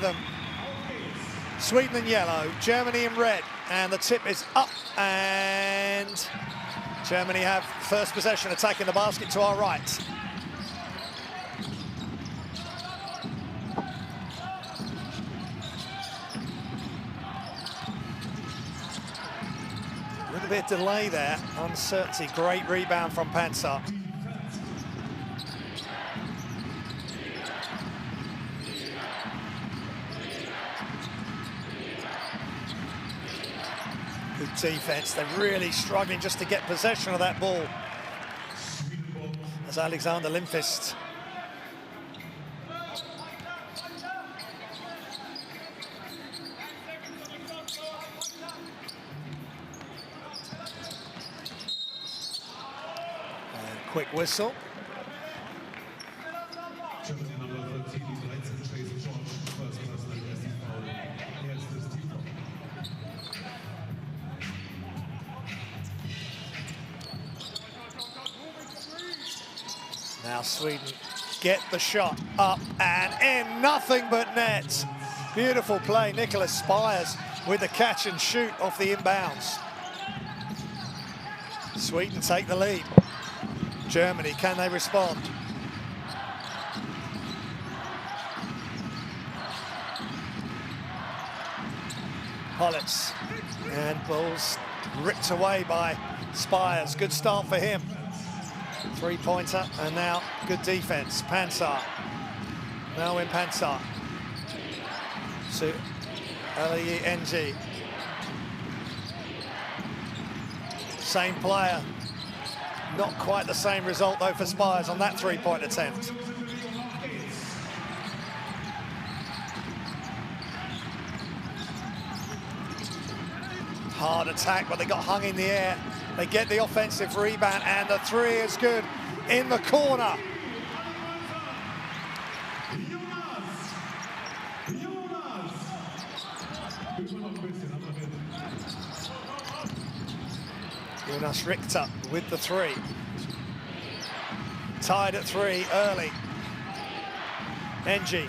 them. Sweden in yellow, Germany in red, and the tip is up, and Germany have first possession, attacking the basket to our right. A little bit of delay there, uncertainty. Great rebound from Panzer. Good defense. They're really struggling just to get possession of that ball. As Alexander Lindqvist. And quick whistle. Now Sweden get the shot up and in, nothing but net. Beautiful play, Nicholas Spires with the catch and shoot off the inbounds. Sweden take the lead. Germany, can they respond? Hollitz, and balls ripped away by Spires. Good start for him. Three-pointer, and now good defense. Panzer. Melwin Panzer. To Ali NG. Same player. Not quite the same result, though, for Spires on that three-point attempt. Hard attack, but they got hung in the air. They get the offensive rebound, and the three is good in the corner. Jonas Richter with the three. Tied at three early. NG.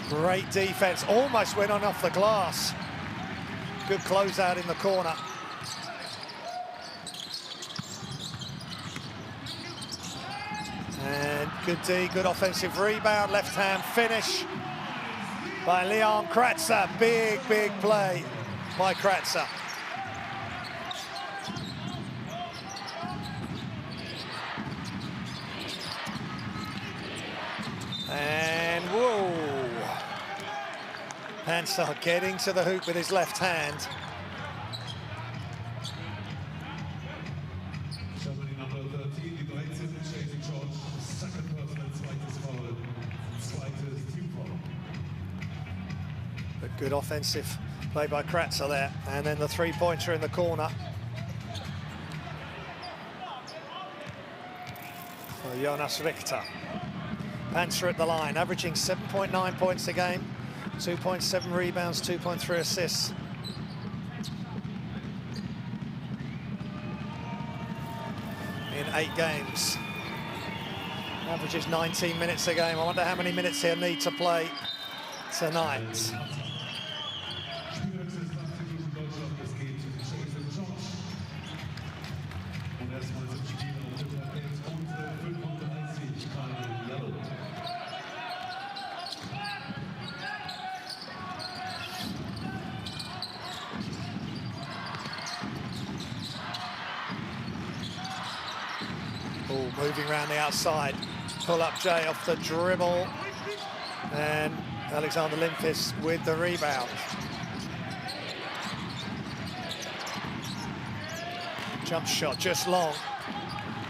Great defense, almost went on off the glass. Good closeout in the corner. And good D, good offensive rebound, left-hand finish by Leon Kratzer. Big, big play by Kratzer. And whoa. Panzer getting to the hoop with his left hand. Germany number 13, die 13, chasing George, second personal, zweites Foul, zweites Team Foul. A good offensive play by Kratzer there, and then the three-pointer in the corner. For Jonas Richter. Panzer at the line, averaging 7.9 points a game. 2.7 rebounds, 2.3 assists. In 8 games. Averages 19 minutes a game. I wonder how many minutes he'll need to play tonight. Ball moving around the outside. Pull up Jay off the dribble. And Alexander Lindqvist with the rebound. Jump shot just long.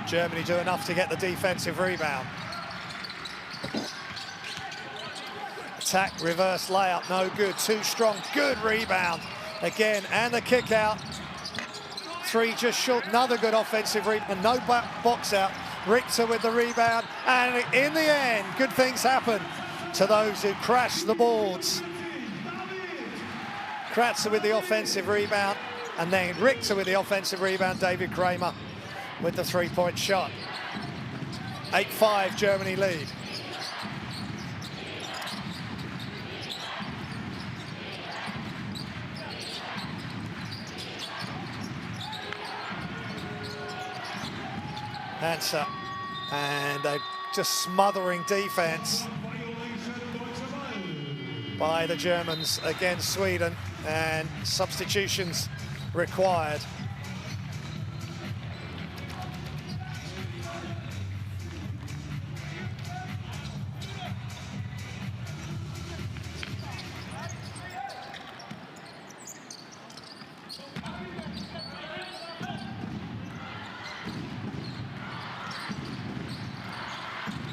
Germany do enough to get the defensive rebound. Attack, reverse layup, no good. Too strong, good rebound again, and the kick out. Three just short, another good offensive rebound, no box out. Richter with the rebound, and in the end, good things happen to those who crash the boards. Kratzer with the offensive rebound, and then Richter with the offensive rebound. David Kramer with the three-point shot. 8-5, Germany lead. Answer. And a just smothering defense by the Germans against Sweden, and substitutions required.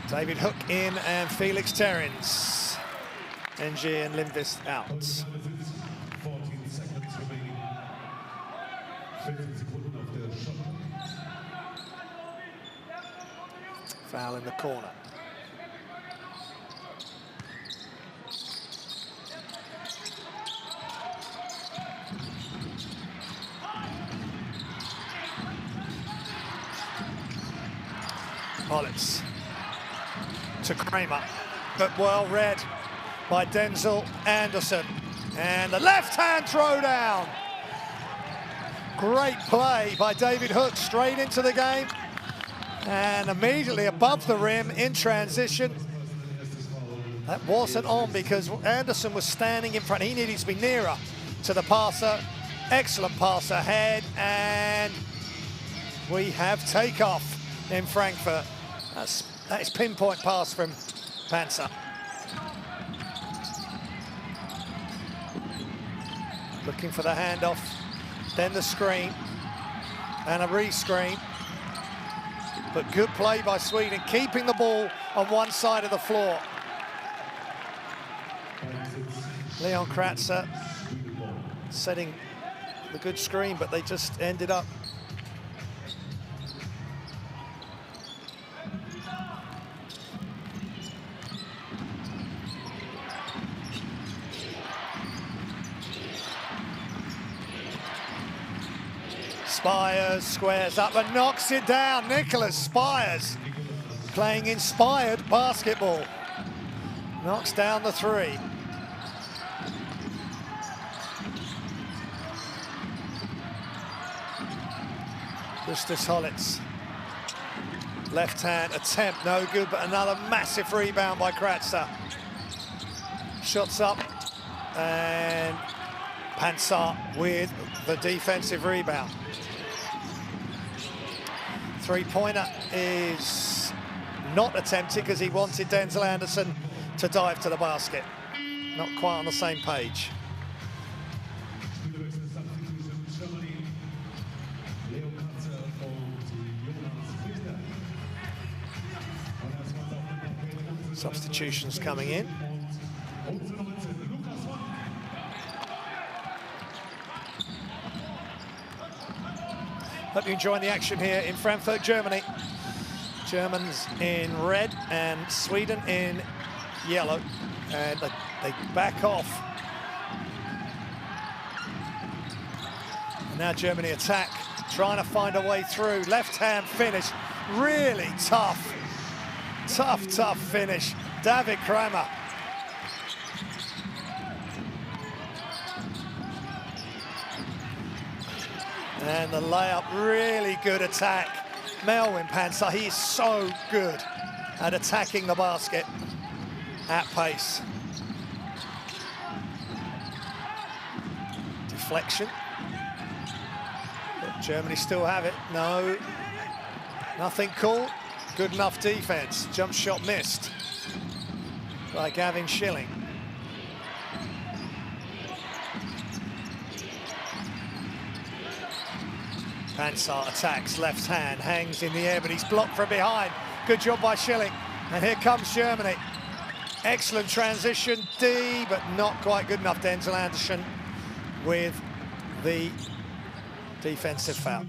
David Hook in and Felix Terrins. NG and Lindqvist out. 14 seconds remaining. 15 Sekunden auf der Shot. Foul in the corner. Hollitz to Kramer, but well read by Denzel Anderson. And the left-hand throwdown. Great play by David Hook, straight into the game. And immediately above the rim in transition. That wasn't on because Anderson was standing in front. He needed to be nearer to the passer. Excellent pass ahead, and we have takeoff in Frankfurt. That is pinpoint pass from Panzer. Looking for the handoff, then the screen, and a re-screen. But good play by Sweden, keeping the ball on one side of the floor. Leon Kratzer setting the good screen, but they just ended up Spires squares up and knocks it down. Nicholas Spires playing inspired basketball. Knocks down the three. Justus Hollitz. Left hand attempt, no good, but another massive rebound by Kratzer. Shots up, and Panzer with the defensive rebound. Three-pointer is not attempted because he wanted Denzel Anderson to dive to the basket. Not quite on the same page. Substitutions coming in. Hope you're enjoying the action here in Frankfurt, Germany. Germans in red and Sweden in yellow. And they back off. And now Germany attack, trying to find a way through. Left-hand finish, really tough. Tough finish. David Kramer. And the layup, really good attack. Melvin Panzer, he is so good at attacking the basket at pace. Deflection. But Germany still have it. No, nothing called. Good enough defense. Jump shot missed by Gavin Schilling. Panzer attacks, left hand, hangs in the air, but he's blocked from behind. Good job by Schilling. And here comes Germany. Excellent transition, D, but not quite good enough. Denzel Anderson with the defensive foul.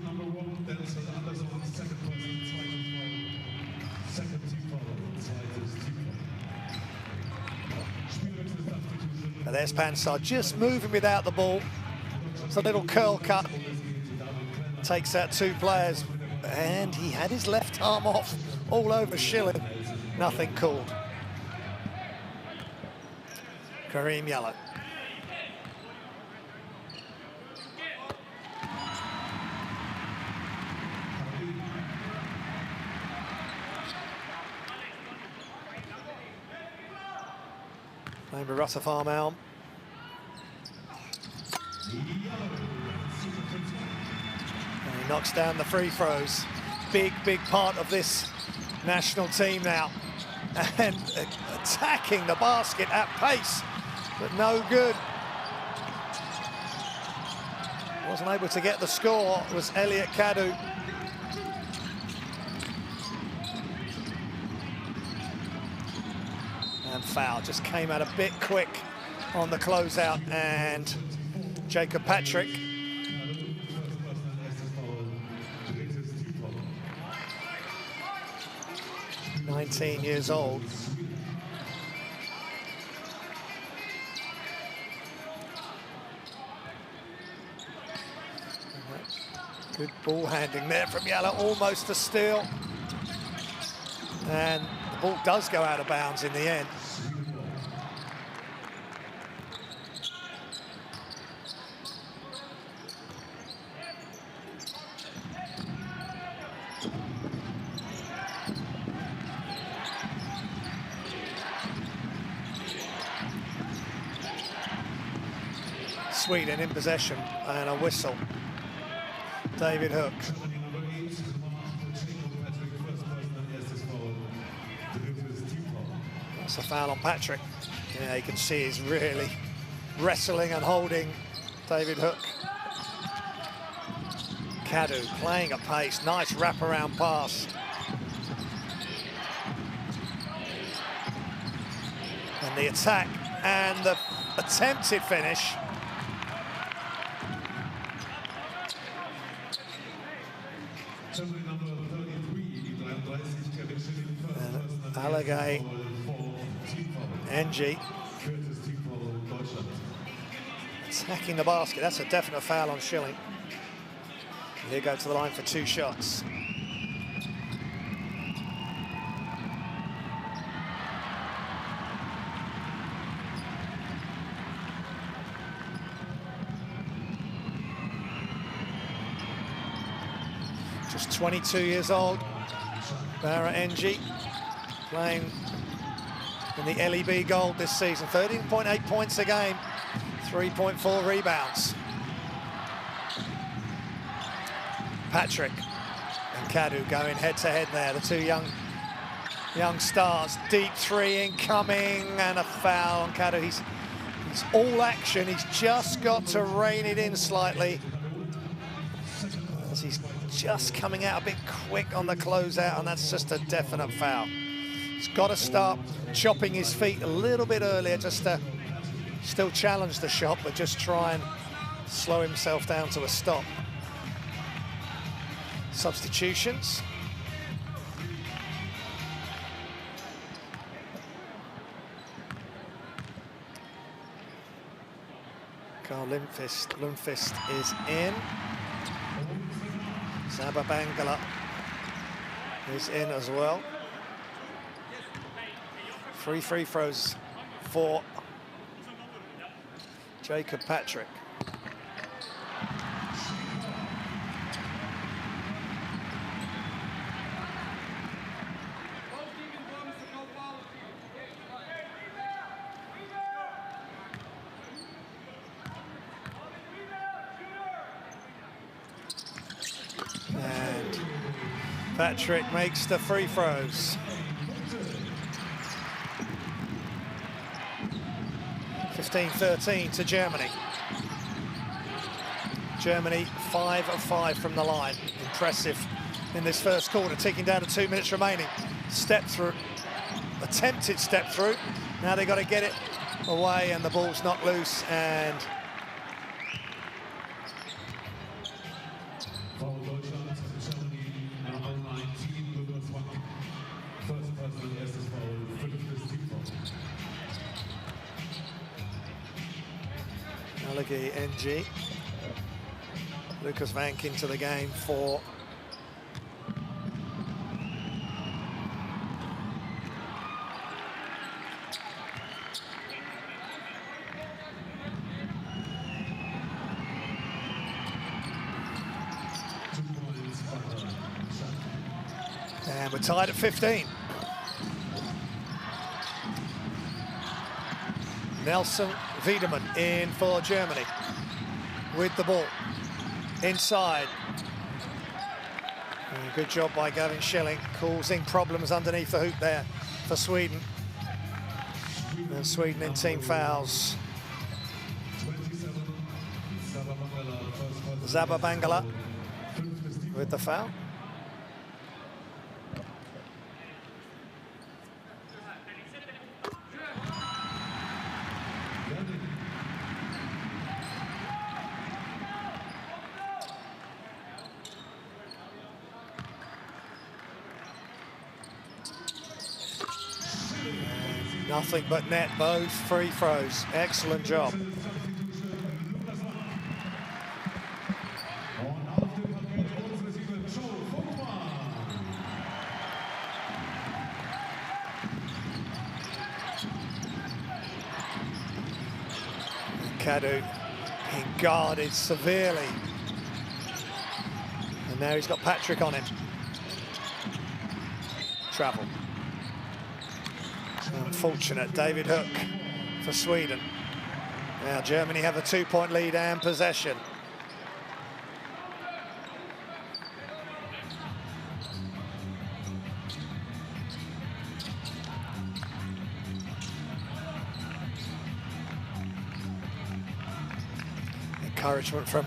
And there's Panzer just moving without the ball. It's a little curl cut. Takes out two players, and he had his left arm off all over Schilling. Nothing called. Kareem Yellow. Playing with Rutter Farm Elm. And he knocks down the free throws. Big part of this national team now. And attacking the basket at pace, but no good. Wasn't able to get the score. It was Elliot Kadu. And foul just came out a bit quick on the closeout, and Jacob Patrick. 19 years old. Good ball handling there from Yala, almost a steal. And the ball does go out of bounds in the end. Sweden in possession and a whistle. David Hook. That's a foul on Patrick. Yeah, you can see he's really wrestling and holding David Hook. Kadu playing at pace, nice wraparound pass. And the attack and the attempted finish. Alagay, NG attacking the basket. That's a definite foul on Schilling. He'll go to the line for 2 shots. Just 22 years old, Barra NG. Playing in the LEB Gold this season. 13.8 points a game, 3.4 rebounds. Patrick and Kadu going head-to-head there, the 2 young stars. Deep 3 incoming, and a foul on Kadu. He's all action. He's just got to rein it in slightly, as he's just coming out a bit quick on the closeout, and that's just a definite foul. He's got to start chopping his feet a little bit earlier, just to still challenge the shot, but just try and slow himself down to a stop. Substitutions. Carl Lundqvist is in. Saba Bangala is in as well. 3 free throws for Jacob Patrick. And Patrick makes the free throws. 15-13 to Germany. Germany 5 of 5 from the line. Impressive in this first quarter, ticking down to 2 minutes remaining. Step through, attempted step through. Now they've got to get it away, and the ball's not loose, and Alagi NG. Lucas Vank into the game for and we're tied at 15. Nelson Wiedemann in for Germany with the ball inside. And good job by Gavin Schilling, causing problems underneath the hoop there for Sweden. And Sweden in team fouls. Zababangala with the foul. Nothing but net, both free throws. Excellent job. Kadu being guarded severely. And now he's got Patrick on him. Travel. Unfortunate David Hook for Sweden. Now Germany have a 2-point lead and possession. Encouragement from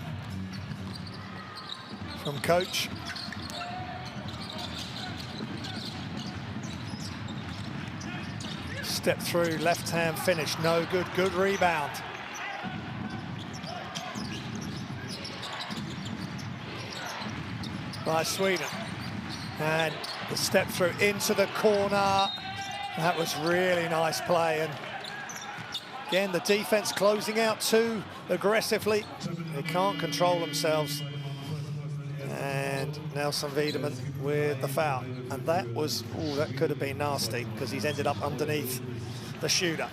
coach. Step through, left hand finish, no good, good rebound. By Sweden. And the step through into the corner. That was really nice play. And again, the defense closing out too aggressively. They can't control themselves. And Nelson Wiedemann with the foul. And that was, oh, that could have been nasty because he's ended up underneath the shooter.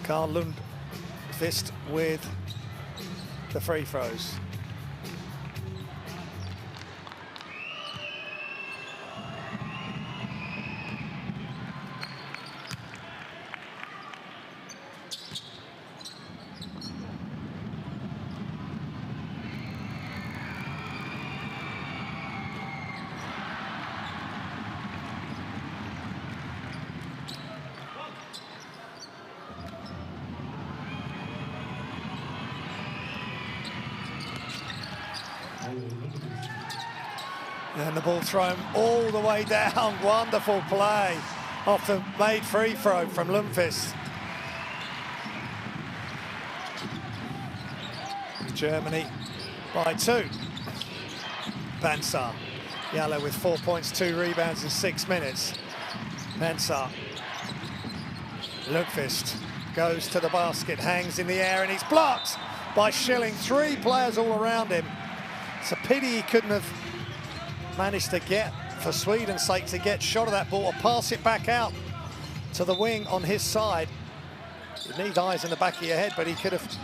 Carl Lundqvist with the free throws. And the ball thrown all the way down. Wonderful play off the made free throw from Lundqvist. Germany by 2. Pansar. Yallo with 4 points, 2 rebounds in 6 minutes. Pansar. Lundqvist goes to the basket, hangs in the air, and he's blocked by Schilling. 3 players all around him. It's a pity he couldn't have managed to get, for Sweden's sake, to get shot of that ball or pass it back out to the wing on his side. You need eyes in the back of your head, but he could have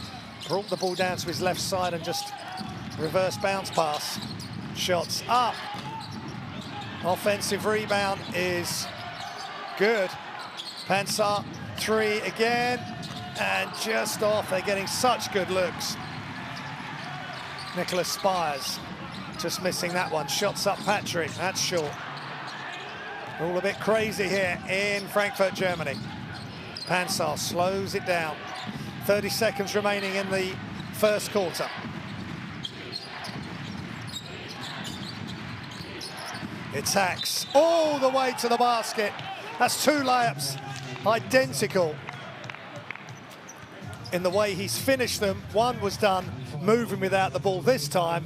brought the ball down to his left side and just reverse bounce pass. Shots up. Offensive rebound is good. Pansar, 3 again, and just off. They're getting such good looks. Nicholas Spires just missing that one. Shots up Patrick, that's short. All a bit crazy here in Frankfurt, Germany. Pansar slows it down. 30 seconds remaining in the first quarter. Attacks all the way to the basket. That's 2 layups, identical in the way he's finished them. One was done moving without the ball. This time,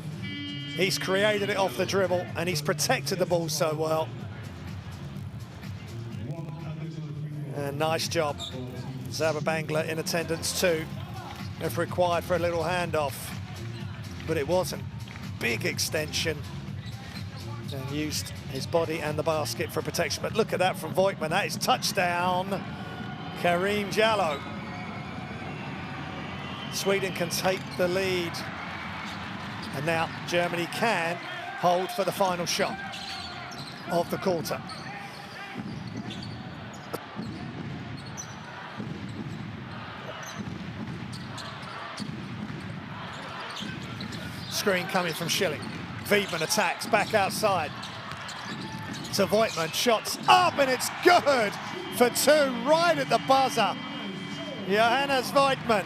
he's created it off the dribble and he's protected the ball so well. And nice job. Zababangla in attendance too, if required for a little handoff. But it wasn't. Big extension. And used his body and the basket for protection. But look at that from Voigtman. That is touchdown, Karim Jallow. Sweden can take the lead. And now Germany can hold for the final shot of the quarter. screen coming from Schilling. Wiedmann attacks, back outside to Voigtmann, shots up, and it's good for two, right at the buzzer. Johannes Voigtmann.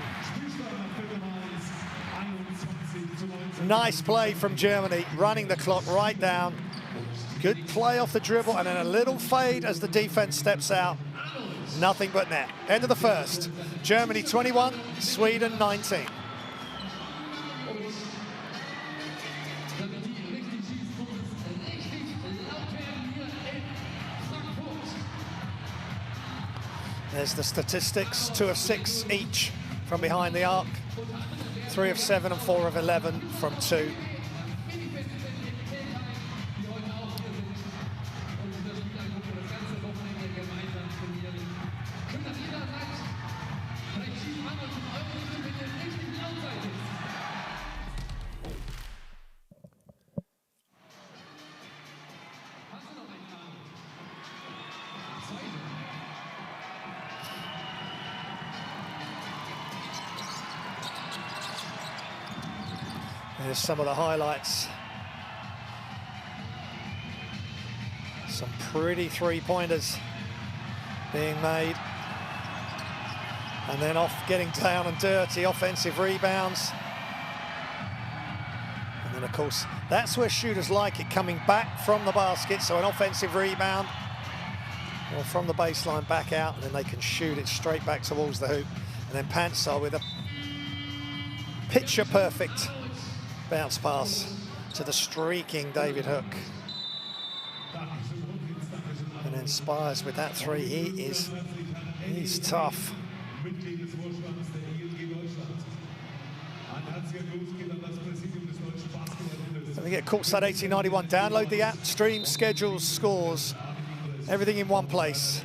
Nice play from Germany, running the clock right down. Good play off the dribble, and then a little fade as the defense steps out. Nothing but net. End of the first. Germany 21, Sweden 19. There's the statistics, 2 of 6 each from behind the arc, 3 of 7 and 4 of 11 from 2. Here's some of the highlights. Some pretty three-pointers being made. And then off getting down and dirty, offensive rebounds. And then, of course, that's where shooters like it, coming back from the basket. So an offensive rebound, or from the baseline back out, and then they can shoot it straight back towards the hoop. And then Panzer with a picture-perfect bounce pass to the streaking David Hook. And then Spires with that three. He's tough. Let me get Courtside 1891. Download the app, stream, schedules, scores, everything in one place.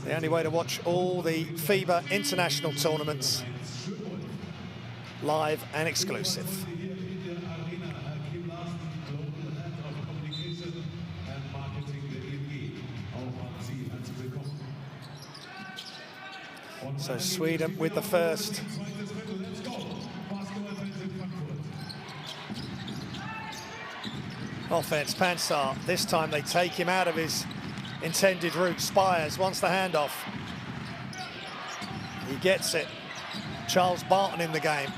The only way to watch all the FIBA international tournaments, live and exclusive. So Sweden with the first. Offense, Panzer. This time they take him out of his intended route. Spires wants the handoff. He gets it. Charles Barton in the game.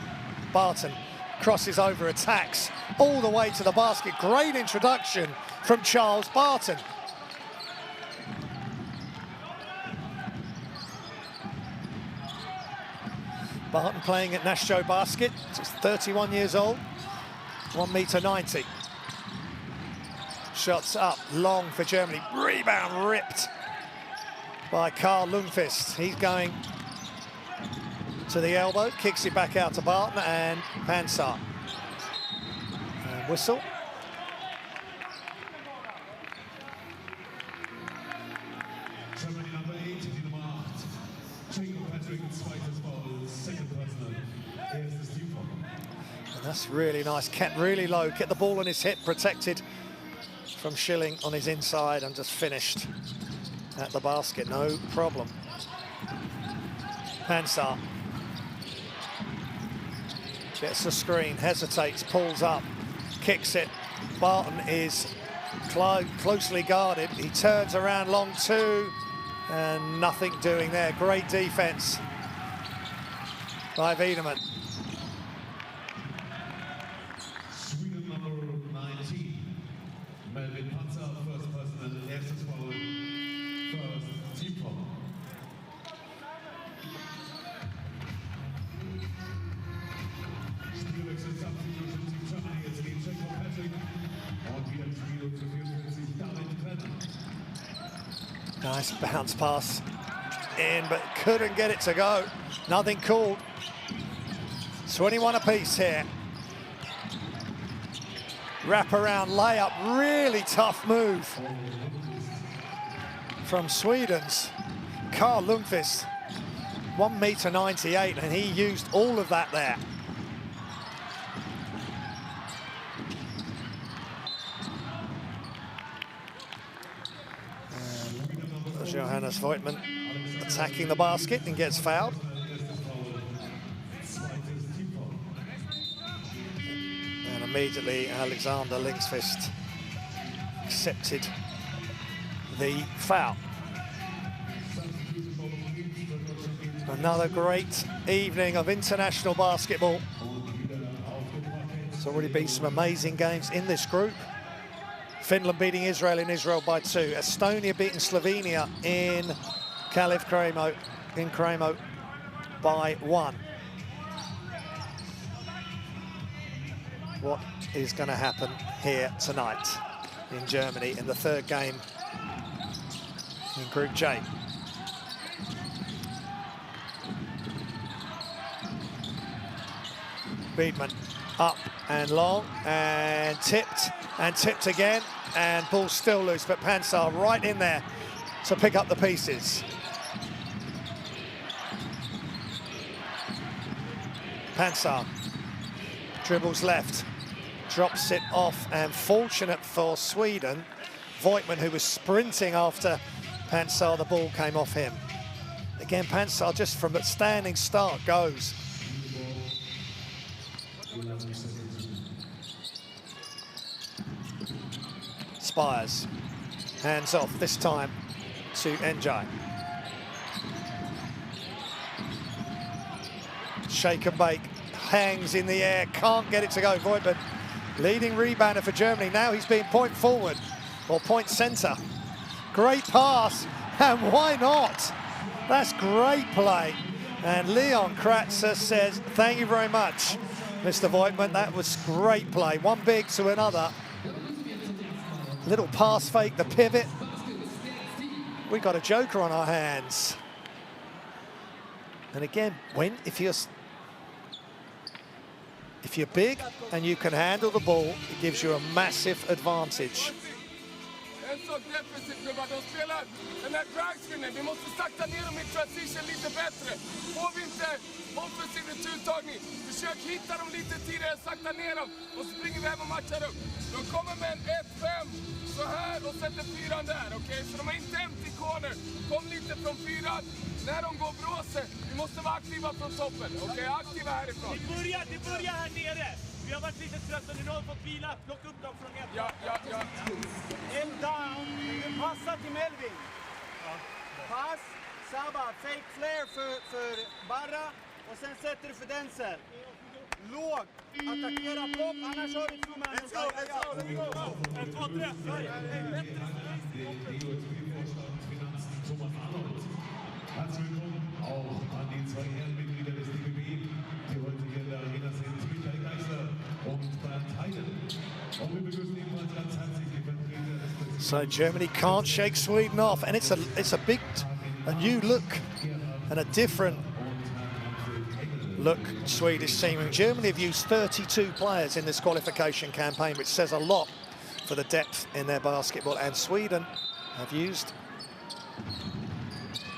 Barton crosses over, attacks all the way to the basket. Great introduction from Charles Barton. Barton playing at Nashjo Basket. He's 31 years old, 1.90 m. Shots up, long for Germany. Rebound ripped by Carl Lundqvist. He's going to the elbow, kicks it back out to Barton and Panzer. And whistle. And that's really nice. Kept really low, kept the ball on his hip, protected from Schilling on his inside, and just finished at the basket, no problem. Panzer gets the screen, hesitates, pulls up, kicks it. Barton is closely guarded. He turns around, long two, and nothing doing there. Great defense by Wiedmann. Sweden number 19. Melvin Panzer, first personal, erstes Foul, first team foul. Spielwechsel, Substitution, Team Germany, jetzt geht Jacob Patrick und wieder im Spiel für 44 David Brenner. Nice bounce pass in, but couldn't get it to go. Nothing called. 21 apiece here. Wraparound layup, really tough move from Sweden's Carl Lundqvist. 1.98 m, and he used all of that there. Johannes Voigtmann attacking the basket and gets fouled. immediately Alexander Linksfist accepted the foul. Another great evening of international basketball. There's already been some amazing games in this group. Finland beating Israel in Israel by 2. Estonia beating Slovenia in Kremo by 1. What is going to happen here tonight in Germany in the third game in Group J? Biedman up and long and tipped again, and ball still loose, but Pansar right in there to pick up the pieces. Pansar dribbles left, drops it off, and fortunate for Sweden, Voigtman, who was sprinting after Pansar, the ball came off him. Again, Pansar just from a standing start goes. Spires, hands off, this time to Njai. Shake and bake, hangs in the air, can't get it to go. Voigtman, leading rebounder for Germany. Now he's being point forward, or point center. Great pass, and why not? That's great play. And Leon Kratzer says, thank you very much, Mr. Voigtman. That was great play. One big to another. Little pass fake, the pivot. We got a joker on our hands. And again, if you're big and you can handle the ball, it gives you a massive advantage. En sak defensivt gubbar, de spelar den här dragscreenen. Vi måste sakta ner dem i transition lite bättre. Får vi inte offensiv returtagning, försök hitta dem lite tidigare, sakta ner dem och så springer vi hem och matchar upp. De kommer med en 1-5 så här och sätter 4 där, okej? Så de har inte empty corner. Kom lite från 4. När de går bråse, vi måste vara aktiva från toppen, okej? Aktiva härifrån. Det börjar här nere. Vi har varit lite trötta, nu har vi fått vila. Plocka upp dem från ett. Ja. En down. Passa till Melvin. Pass. Sabba. Fake flare för Barra. Och sen sätter du för Denzel. Låg. Attackera pop. Annars har du 2 man. Let's go. 1, 2, 3. Herzlich willkommen auch an die 2 Ehrenmitglieder des DBB, die heute hier in der Arena sind, Michael Geisler und Bernd Heiden. Und wir begrüßen ebenfalls ganz herzlich die Vertreter des Präsidenten. So Germany can't shake Sweden off, and it's a new look and a different look Swedish team. And Germany have used 32 players in this qualification campaign, which says a lot for the depth in their basketball. And Sweden have used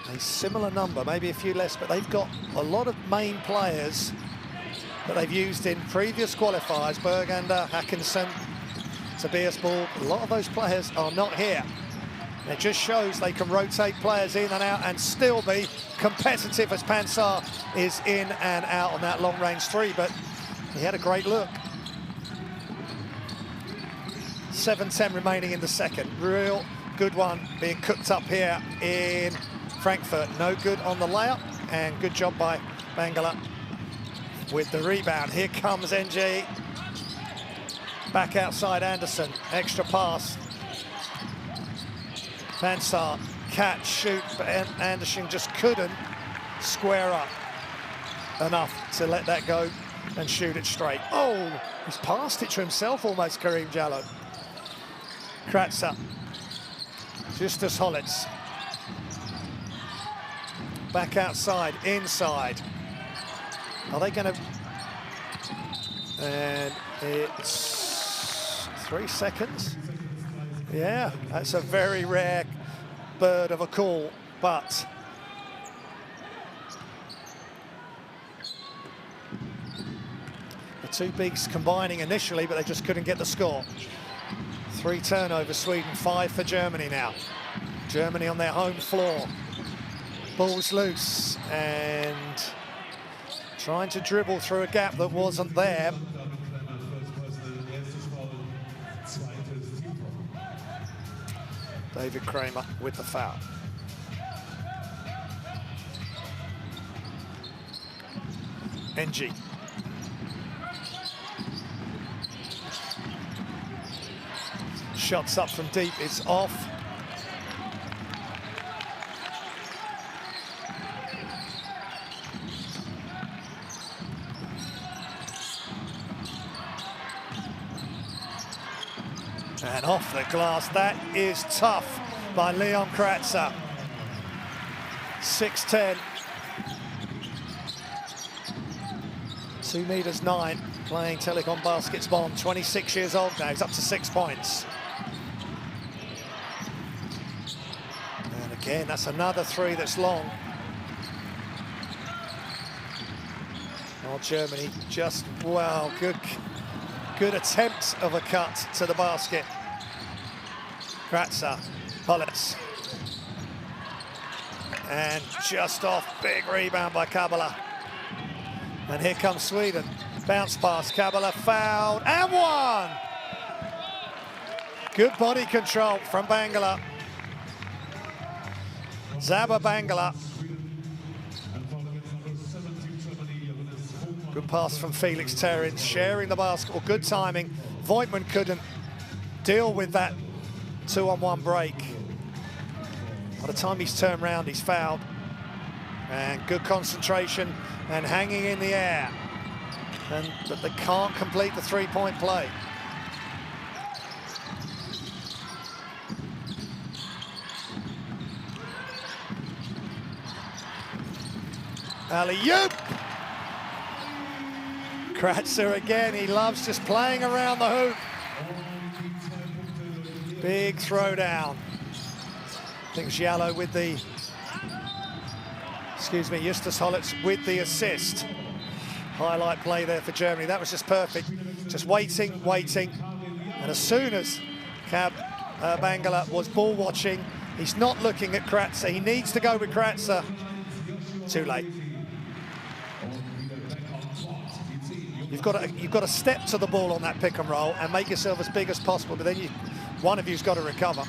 a similar number, maybe a few less, but they've got a lot of main players that they've used in previous qualifiers. Bergander, Hackinson, Tobias Ball, a lot of those players are not here. And it just shows they can rotate players in and out and still be competitive, as Pansar is in and out on that long-range 3, but he had a great look. 7:10 remaining in the second. Real good one being cooked up here in Frankfurt. No good on the layup, and good job by Bangala with the rebound. Here comes NG. Back outside Anderson. Extra pass. Pansar, catch, shoot, but Anderson just couldn't square up enough to let that go and shoot it straight. Oh, he's passed it to himself almost, Kareem Jallow. Kratzer. Justus Hollitz. Back outside, inside. Are they going to... And it's 3 seconds. Yeah, that's a very rare bird of a call, but... The two bigs combining initially, but they just couldn't get the score. 3 turnovers, Sweden, 5 for Germany now. Germany on their home floor. Ball's loose and trying to dribble through a gap that wasn't there. David Kramer with the foul. NG. Shots up from deep, it's off. And off the glass, that is tough by Leon Kratzer. 6'10". 2 meters 9, playing Telecom Basketball, 26 years old now, he's up to 6 points. And again, that's another 3 that's long. Oh, Germany just, well, good attempt of a cut to the basket. Kratzer, Pullitz. And just off, big rebound by Kabala. And here comes Sweden. Bounce pass, Kabala fouled, and one! Good body control from Bangala. Zaba Bangala. Good pass from Felix Terrence, sharing the basketball, good timing. Voigtman couldn't deal with that 2-on-1 break. By the time he's turned round, he's fouled. And good concentration and hanging in the air. But they can't complete the 3-point play. Alley-oop! Kratzer again, he loves just playing around the hoop. Big throwdown. I think Giallo with the, Justus Hollitz with the assist. Highlight play there for Germany. That was just perfect. Just waiting. And as soon as Bangala was ball watching, he's not looking at Kratzer. He needs to go with Kratzer. Too late. You've got to step to the ball on that pick and roll and make yourself as big as possible, but then one of you's got to recover.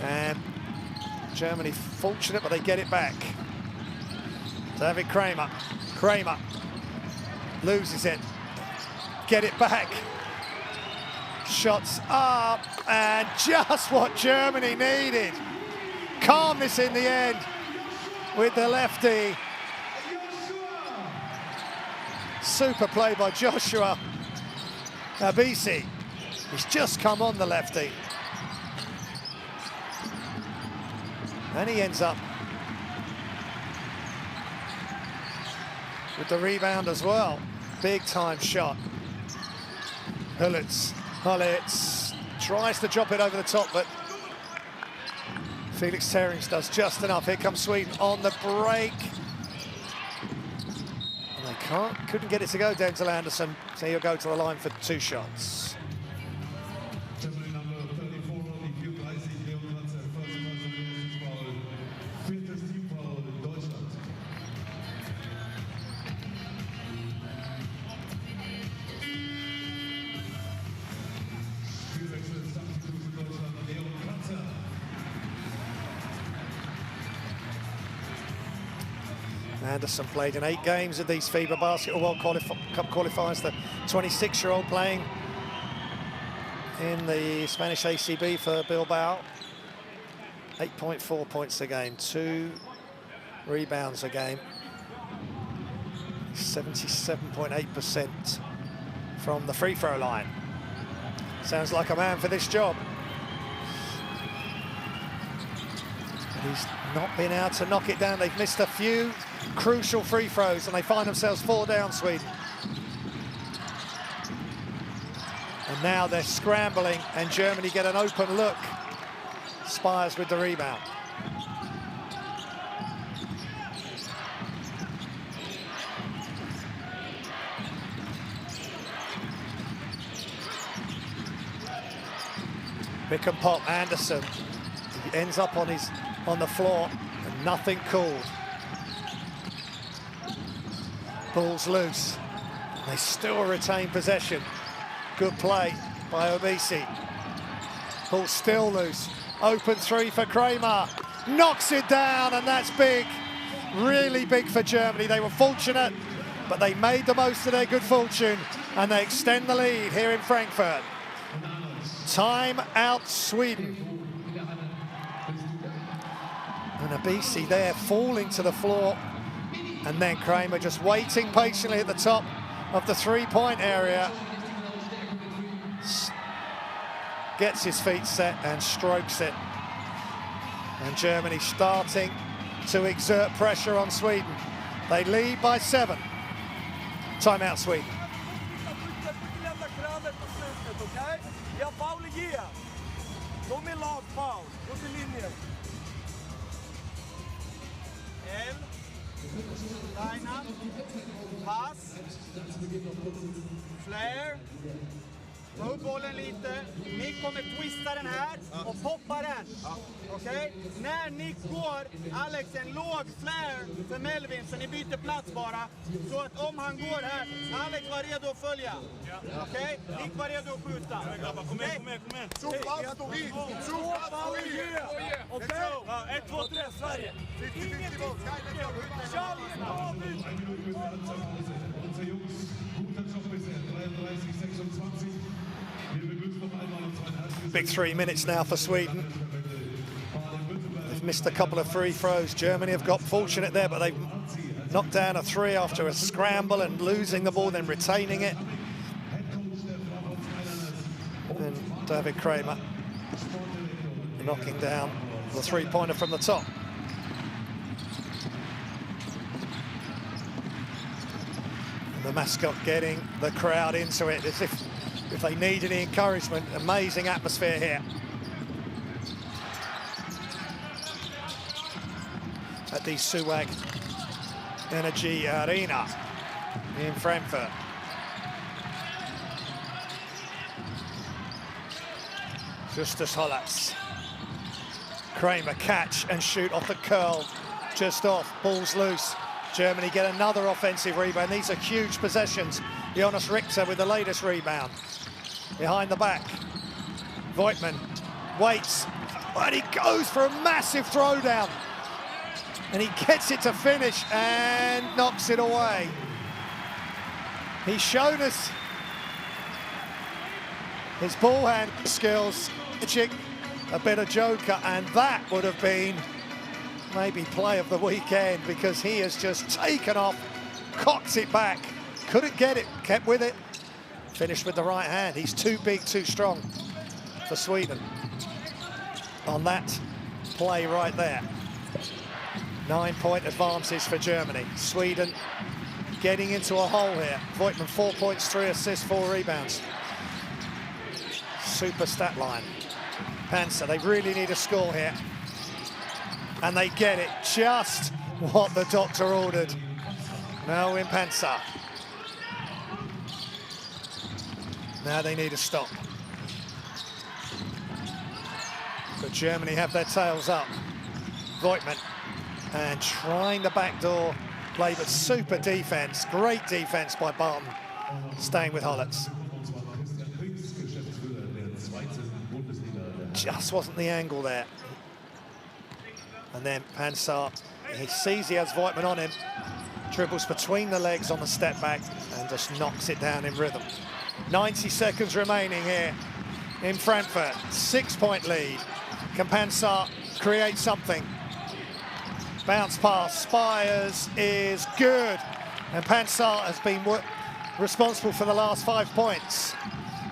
And Germany fortunate, but they get it back. David Kramer. Kramer loses it. Get it back. Shots up, and just what Germany needed. Calmness in the end with the lefty. Super play by Joshua Abisi. He's just come on the lefty. And he ends up with the rebound as well. Big time shot. Hullitz tries to drop it over the top, but Felix Terrence does just enough. Here comes Sweden on the break. And they couldn't get it to go, Denzel Anderson, so he'll go to the line for 2 shots. Anderson played in 8 games of these FIBA Basketball World Cup qualifiers. The 26-year-old playing in the Spanish ACB for Bilbao. 8.4 points a game, 2 rebounds a game. 77.8% from the free throw line. Sounds like a man for this job. But he's not been able to knock it down. They've missed a few crucial free throws and they find themselves 4 down, Sweden. And now they're scrambling and Germany get an open look. Spires with the rebound. Pick and pop, Anderson. He ends up on the floor and nothing called. Ball's loose. They still retain possession. Good play by Obisi. Ball still loose. Open three for Kramer. Knocks it down, and that's big. Really big for Germany. They were fortunate, but they made the most of their good fortune, and they extend the lead here in Frankfurt. Time out Sweden. And Obisi there falling to the floor, and then Kramer just waiting patiently at the top of the three-point area. Gets his feet set and strokes it. And Germany starting to exert pressure on Sweden. They lead by 7. Timeout Sweden. Line up, pass, flare, ta upp bollen lite, Nick kommer twista den här och poppa den. Okej? När Nick går, Alex, en låg flare för Melvin, så ni byter plats bara. Så att om han går här, Alex var redo att följa. Okej? Nick var redo att skjuta. Kom igen. Så fast stå vid. Okej? 1, 2, 3, Sverige. Big 3 minutes now for Sweden. They've missed a couple of free throws. Germany have got fortunate there, but they've knocked down a 3 after a scramble and losing the ball, then retaining it. And David Kramer knocking down the three-pointer from the top. And the mascot getting the crowd into it as if they need any encouragement. Amazing atmosphere here at the Suwag Energy Arena in Frankfurt. Justus Hollatz. Kramer catch and shoot off the curl, just off, ball's loose. Germany get another offensive rebound. These are huge possessions. Jonas Richter with the latest rebound. Behind the back, Voigtman waits, and he goes for a massive throwdown. And he gets it to finish and knocks it away. He's shown us his ball hand skills. A bit of joker, and that would have been maybe play of the weekend, because he has just taken off, cocks it back, couldn't get it, kept with it, finished with the right hand. He's too big, too strong for Sweden on that play right there. 9-point advantage for Germany. Sweden getting into a hole here. Voigtman 4 points, 3 assists, 4 rebounds. Super stat line. Panzer, they really need a score here. And they get it, just what the doctor ordered. Now in Panzer. Now they need a stop. But Germany have their tails up. Voigtman, and trying the backdoor play, but super defense, great defense by Barton, staying with Hollatz. Just wasn't the angle there. And then Panzer, he sees he has Voigtman on him, dribbles between the legs on the step back and just knocks it down in rhythm. 90 seconds remaining here in Frankfurt. 6-point lead. Can Panzer create something? Bounce pass, Spires is good. And Panzer has been responsible for the last 5 points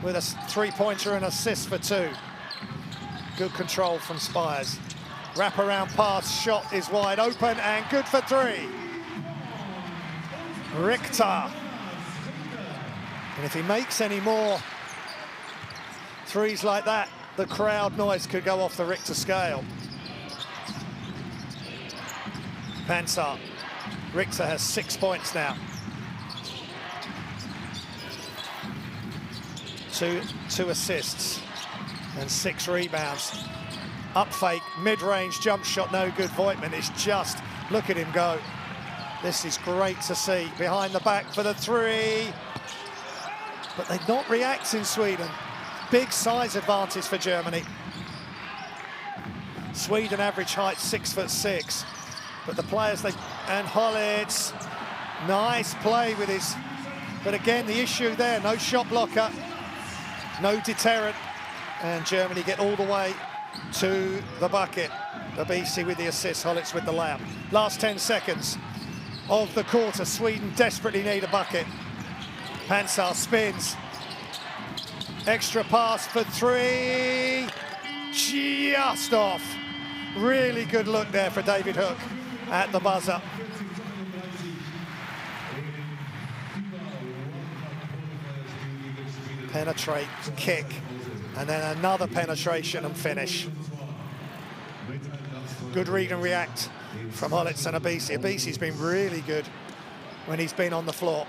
with a 3-pointer and assist for 2. Good control from Spires. Wrap-around pass, shot is wide open and good for 3. Richter. And if he makes any more threes like that, the crowd noise could go off the Richter scale. Panzer. Richter has 6 points now. Two assists and 6 rebounds. Up fake, mid-range jump shot, no good. Voigtman is just, look at him go. This is great to see. Behind the back for the 3. But they're not reacting, Sweden. big size advantage for Germany. Sweden average height 6'6", but the players and Hollitz, nice play with his, but again the issue there, no shot blocker, no deterrent, and Germany get all the way to the bucket. Abisi with the assist, Hollitz with the layup. Last 10 seconds of the quarter, Sweden desperately need a bucket. Pansar spins, extra pass for three, just off. Really good look there for David Hook at the buzzer. Penetrate, kick, and then another penetration and finish. Good read and react from Hollitz and Abisi. Abisi's been really good when he's been on the floor.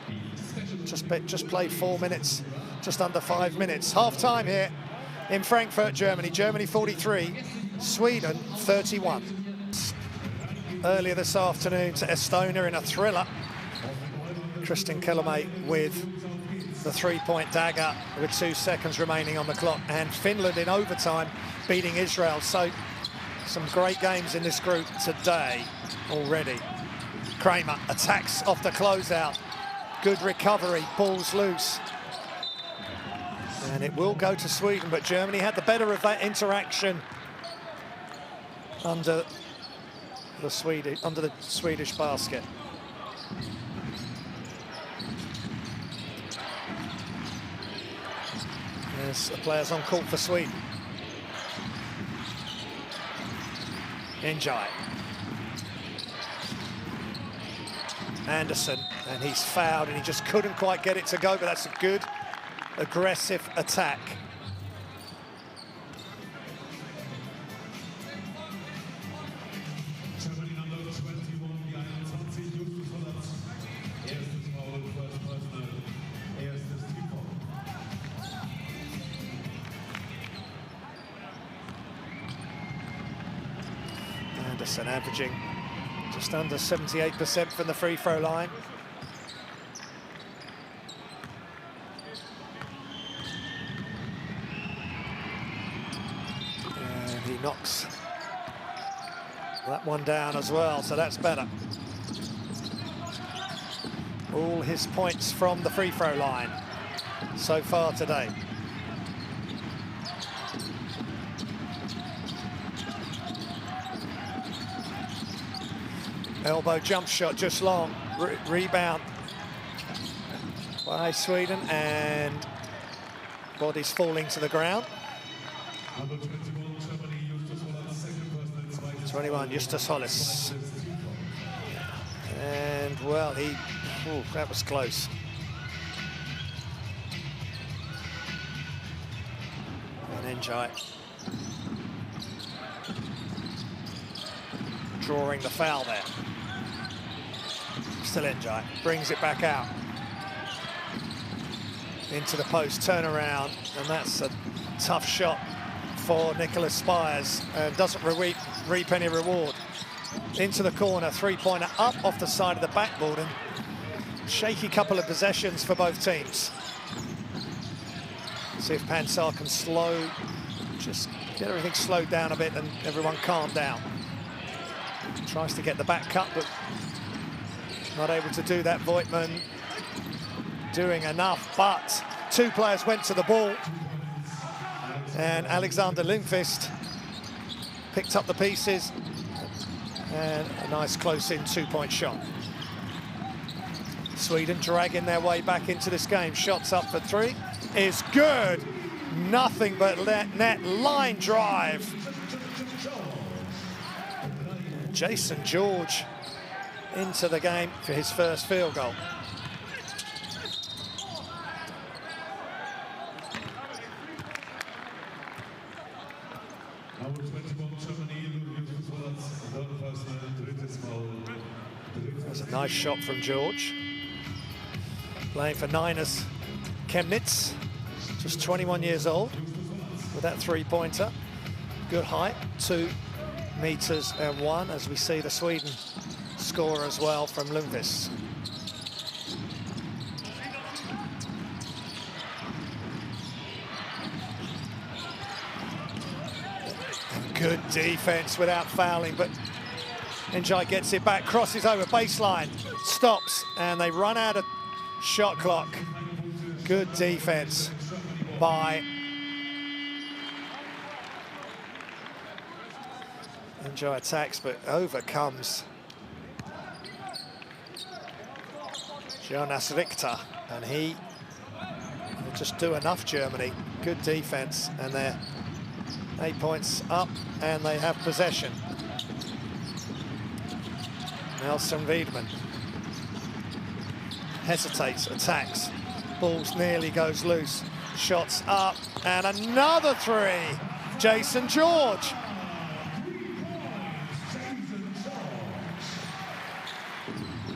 Just played 4 minutes, just under 5 minutes. Half time here in Frankfurt, Germany. Germany 43, Sweden 31. Earlier this afternoon to Estonia in a thriller. Christian Kellermay with the three-point dagger with 2 seconds remaining on the clock, and Finland in overtime beating Israel. So some great games in this group today already. Kramer attacks off the closeout. Good recovery, ball's loose. And it will go to Sweden, but Germany had the better of that interaction under the Swedish basket. There's the players on court for Sweden. Njai. Anderson, and he's fouled, and he just couldn't quite get it to go, but that's a good, aggressive attack. Anderson averaging just under 78% from the free throw line. And he knocks that one down as well, so that's better. All his points from the free throw line so far today. Elbow jump shot just long, rebound by Sweden, and body's falling to the ground. 21, Justus Hollis. And well, that was close. And Njai drawing the foul there. Still Njai, brings it back out. Into the post, turn around, and that's a tough shot for Nicholas Spires, and doesn't reap any reward. Into the corner, three-pointer up off the side of the backboard, and shaky couple of possessions for both teams. See if Pansar can just get everything slowed down a bit and everyone calm down. Tries to get the back cut, but not able to do that. Voigtman doing enough, but two players went to the ball, and Alexander Lindqvist picked up the pieces, and a nice close-in two-point shot. Sweden dragging their way back into this game. Shots up for three is good. Nothing but net line drive. Jason George into the game for his first field goal. That's a nice shot from George. Playing for Niners Chemnitz, just 21 years old, with that three-pointer. Good height, 2 meters and 1, as we see the Sweden score as well from Lundqvist. Good defense without fouling, but Njai gets it back, crosses over, baseline, stops, and they run out of shot clock. Good defense by Njai, attacks, but overcomes Jonas Richter, and he will just do enough, Germany. Good defense, and they're 8 points up, and they have possession. Nelson Wiedemann hesitates, attacks. Balls nearly goes loose. Shots up, and another three. Jason George.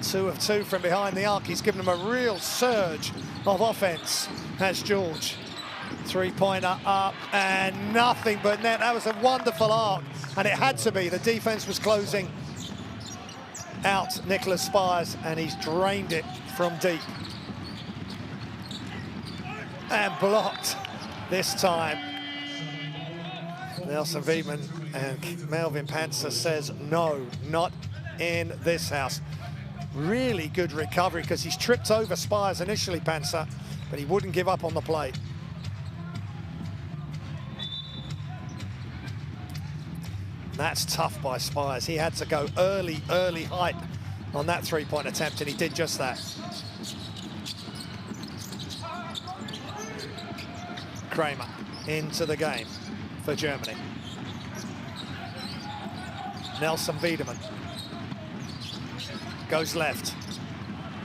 Two of two from behind the arc. He's given them a real surge of offense, has George. Three-pointer up, and nothing but net. That was a wonderful arc, and it had to be. The defense was closing out Nicholas Spires, and he's drained it from deep. And blocked this time. Nelson Wiedemann, and Melvin Panzer says, no, not in this house. Really good recovery, because he's tripped over Spires initially, Panzer, but he wouldn't give up on the play. That's tough by Spires. He had to go early height on that three-point attempt, and he did just that. Kramer into the game for Germany. Nelson Wiedemann goes left,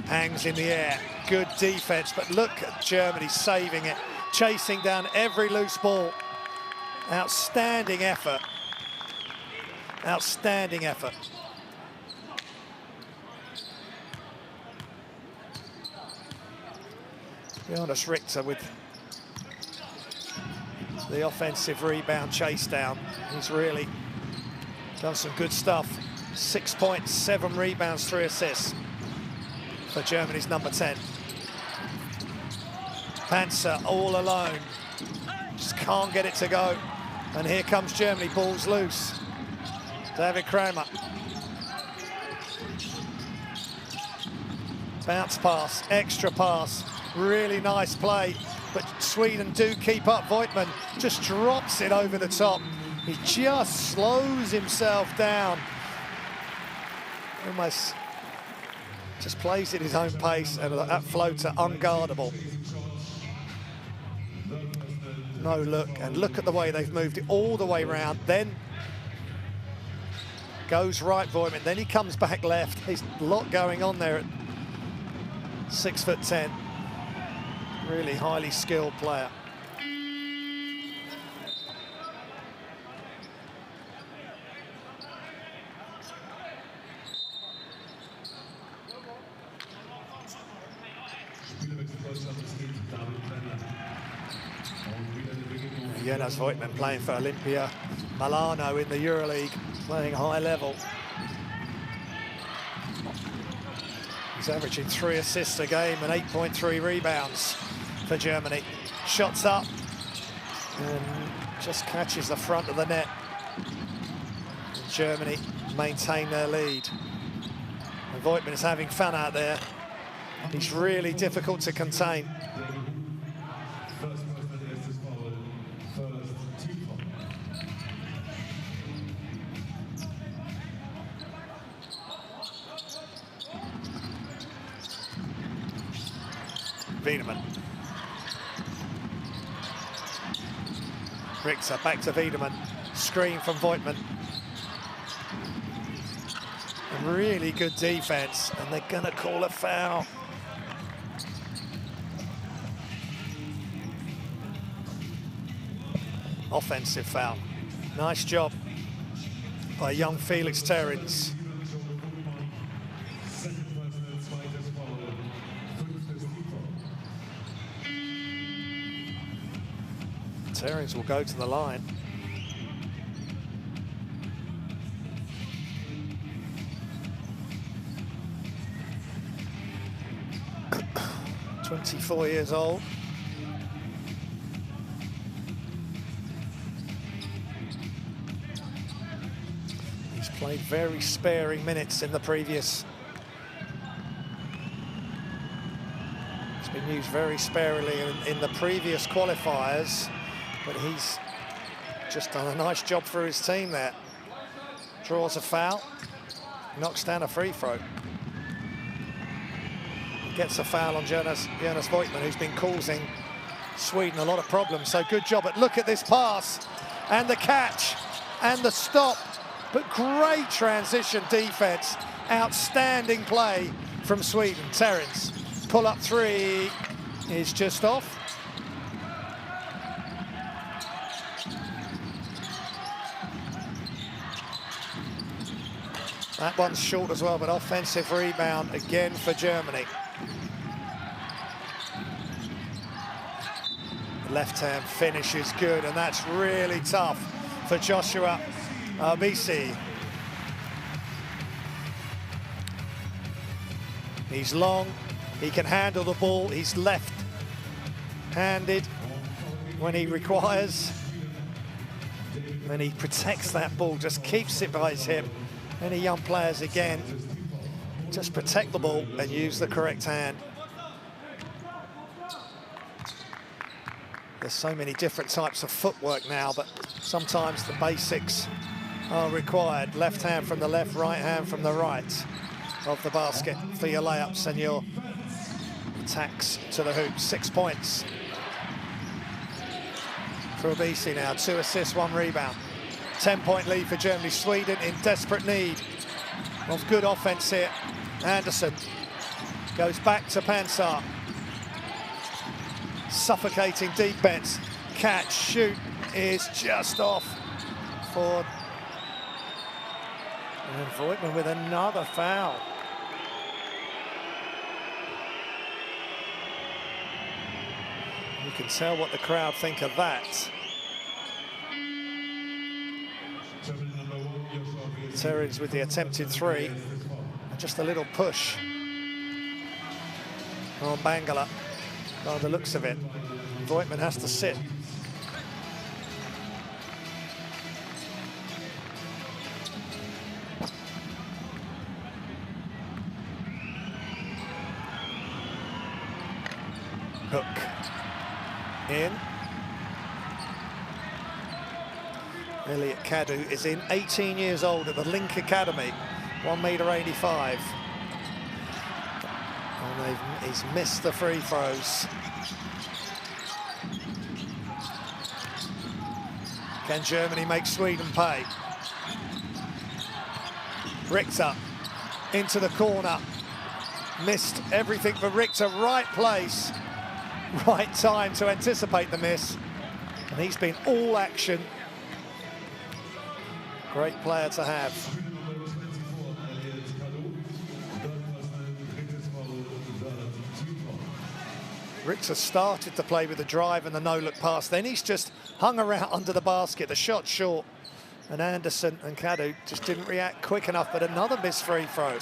hangs in the air. Good defense, but look at Germany saving it, chasing down every loose ball. Outstanding effort. Outstanding effort. Jonas Richter with the offensive rebound chase down. He's really done some good stuff. 6 points, 7 rebounds, 3 assists for Germany's number 10. Panzer all alone. Just can't get it to go. And here comes Germany, balls loose. David Kramer. Bounce pass, extra pass. Really nice play, but Sweden do keep up. Voigtman just drops it over the top. He just slows himself down. Almost just plays at his own pace, and that floater unguardable. No look, and look at the way they've moved it all the way round. Then goes right, Voigtman, then he comes back left. There's a lot going on there at 6'10". Really highly skilled player. Jonas Voigtman playing for Olympia Milano in the EuroLeague, playing high level. He's averaging 3 assists a game and 8.3 rebounds for Germany. Shots up and just catches the front of the net. And Germany maintain their lead. And Voigtman is having fun out there. He's really difficult to contain. Wiedemann. Richter back to Wiedemann. Screen from Voigtman. And really good defense, and they're gonna call a foul. Offensive foul. Nice job by young Felix Terrins. Terrins will go to the line. (24 years old). He's played very sparing minutes in the previous. He's been used very sparingly in the previous qualifiers, but he's just done a nice job for his team there. Draws a foul, knocks down a free throw. Gets a foul on Jonas Voigtman, who's been causing Sweden a lot of problems. So good job. But look at this pass and the catch and the stop. But great transition defense. Outstanding play from Sweden. Terrence, pull-up three is just off. That one's short as well, but offensive rebound again for Germany. The left-hand finish is good, and that's really tough for Joshua Arbisi. He's long, he can handle the ball, he's left-handed when he requires, and he protects that ball, just keeps it by his hip. Any young players, again, just protect the ball and use the correct hand. There's so many different types of footwork now, but sometimes the basics are required. Left hand from the left, right hand from the right of the basket for your layups and your attacks to the hoop. 6 points for Arbisi now. 2 assists, 1 rebound. 10-point lead for Germany. Sweden in desperate need of good offense here. Anderson goes back to Pansar. Suffocating defense. Catch, shoot is just off for... And Voigtman with another foul. You can tell what the crowd think of that. Terrence with the attempted three. And just a little push on Bangala by the looks of it. Voigtman has to sit. Hook in. Elliot Kadu is in, 18 years old at the Link Academy, 1.85 m. And he's missed the free throws. Can Germany make Sweden pay? Richter into the corner. Missed everything for Richter. Right place, right time to anticipate the miss. And he's been all action. Great player to have. Richter started to play with the drive and the no-look pass. Then he's just hung around under the basket. The shot short. And Anderson and Kadu just didn't react quick enough, but another missed free throw.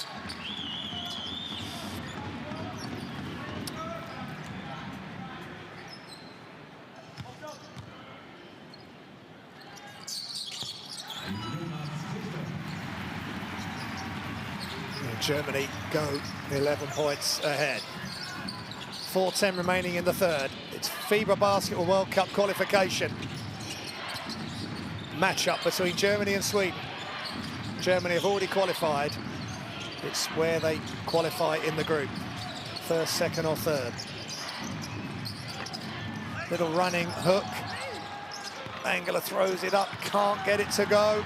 Germany go 11 points ahead. 4:10 remaining in the third. It's FIBA Basketball World Cup qualification. Matchup between Germany and Sweden. Germany have already qualified. It's where they qualify in the group. First, second or third. Little running hook. Angela throws it up, can't get it to go.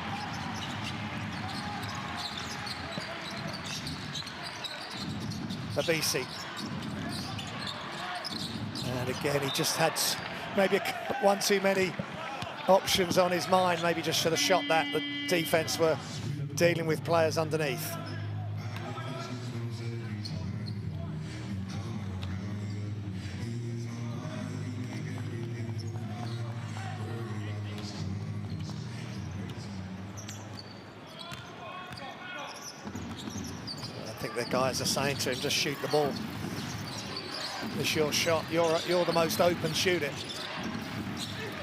Arbisi. And again, he just had maybe one too many options on his mind. Maybe just should have shot that. The defense were dealing with players underneath. I think the guys are saying to him, just shoot the ball. It's your shot, you're the most open, shoot it.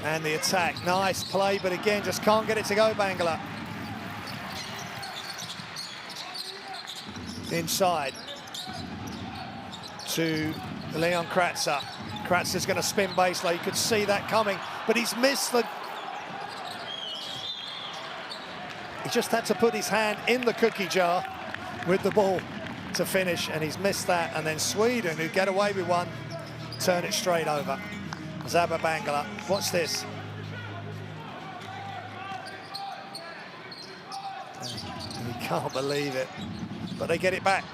And the attack, nice play, but again, just can't get it to go, Bangala. inside to Leon Kratzer. Kratzer's going to spin baseline. You could see that coming, but he's missed the... He just had to put his hand in the cookie jar with the ball to finish, and he's missed that. And then Sweden, who get away with one, turn it straight over. Zabba Bangala, watch this. You can't believe it, but they get it back.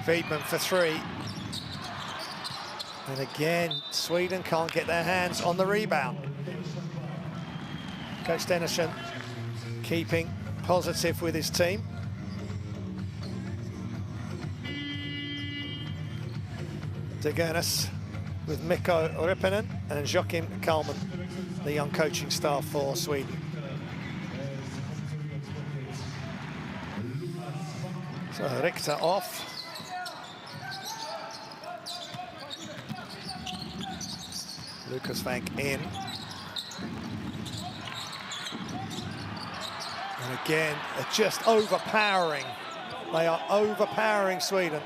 Friedman for three. And again, Sweden can't get their hands on the rebound. Coach Denison keeping positive with his team. Degernes with Mikko Rippinen and Joakim Kalman, the young coaching staff for Sweden. So Richter off. Lucas Vank in. And again, they're just overpowering. They are overpowering Sweden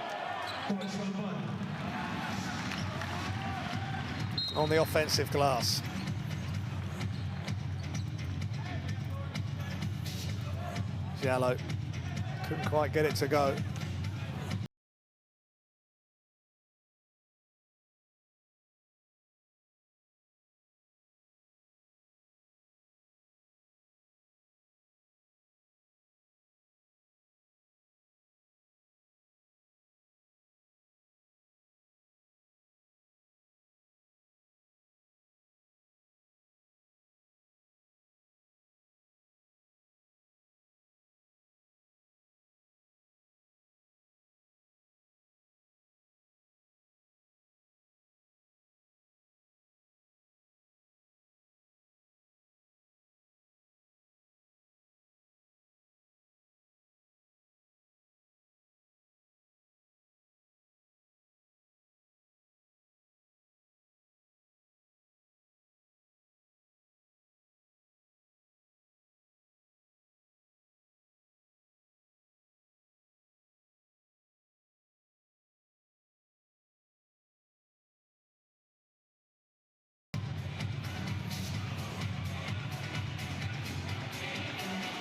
on the offensive glass. Giallo couldn't quite get it to go.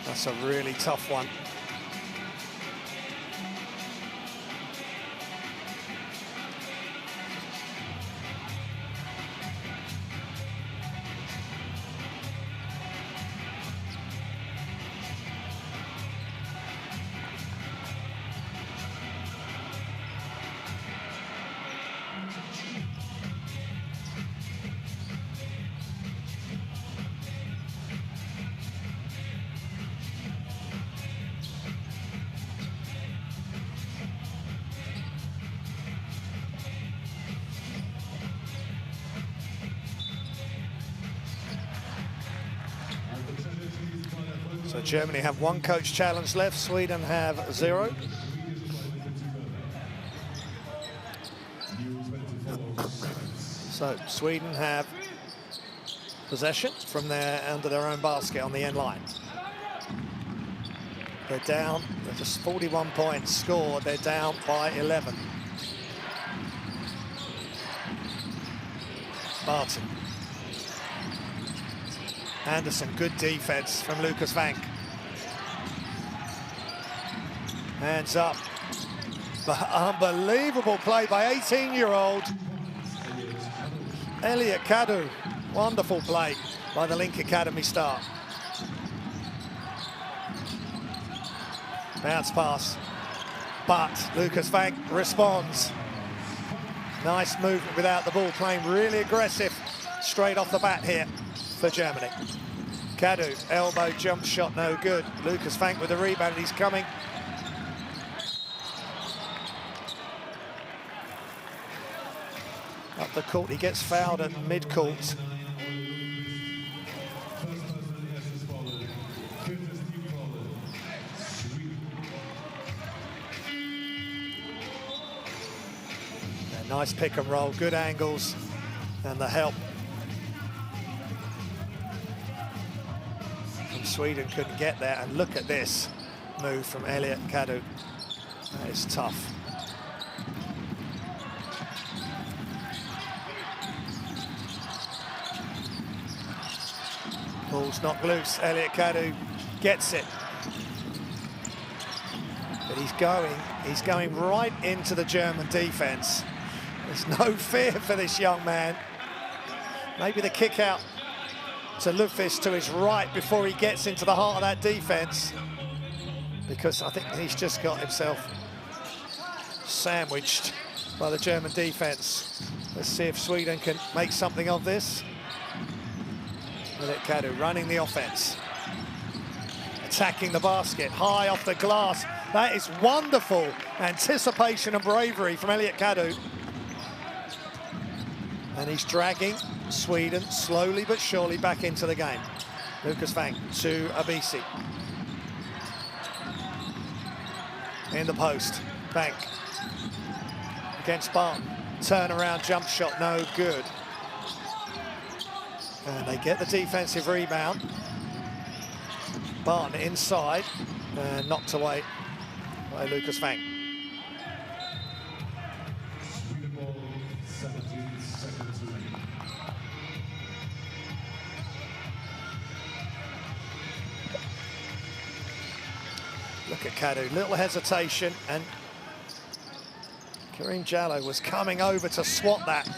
That's a really tough one. So Germany have one coach challenge left, Sweden have 0. So Sweden have possession from under their own basket on the end line. They're down, they're just 41 points scored, they're down by 11. Barton. Anderson, good defense from Lucas Vank. Hands up. But unbelievable play by 18-year-old Elliot Kadu. Wonderful play by the Link Academy star. Bounce pass, but Lucas Vank responds. Nice movement without the ball, playing really aggressive straight off the bat here for Germany. Kadu, elbow jump shot, no good. Lucas Vank with the rebound, he's coming. Up the court, he gets fouled at mid-court. Nice pick and roll, good angles, and the help Sweden couldn't get there, and look at this move from Elliot Kadu. That is tough. Ball's knocked loose. Elliot Kadu gets it. But he's going right into the German defense. There's no fear for this young man. Maybe the kick out to Lufis to his right before he gets into the heart of that defense, because I think he's just got himself sandwiched by the German defense. Let's see if Sweden can make something of this. Elliot Kadu running the offense, attacking the basket, high off the glass. That is wonderful anticipation and bravery from Elliot Kadu. And he's dragging Sweden slowly but surely back into the game. Lucas Vang to Abisi. In the post, Vang against Barton. Turnaround jump shot, no good. And they get the defensive rebound. Barton inside, and knocked away by Lucas Vang. Look at Kadu, little hesitation, and Karim Jallow was coming over to swat that,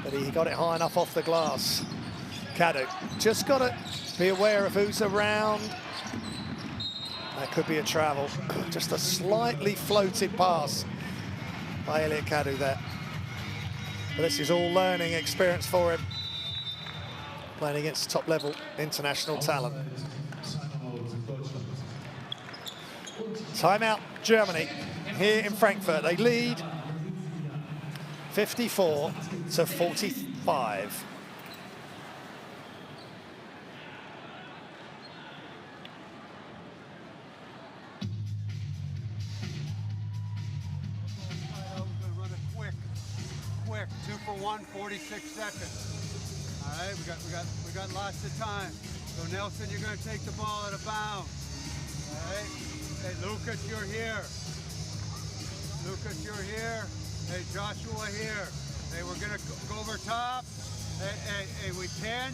but he got it high enough off the glass. Kadu, just got to be aware of who's around. That could be a travel. Just a slightly floated pass by Elliot Kadu there. But this is all learning experience for him, playing against top-level international talent. Timeout, Germany, here in Frankfurt. They lead 54-45. Quick, 2 for 1, 46 seconds. All right, we got lots of time. So Nelson, you're going to take the ball out of bounds. All right. Hey, Lucas, you're here. Lucas, you're here. Hey, Joshua here. Hey, we're going to go over top. Hey, we pin.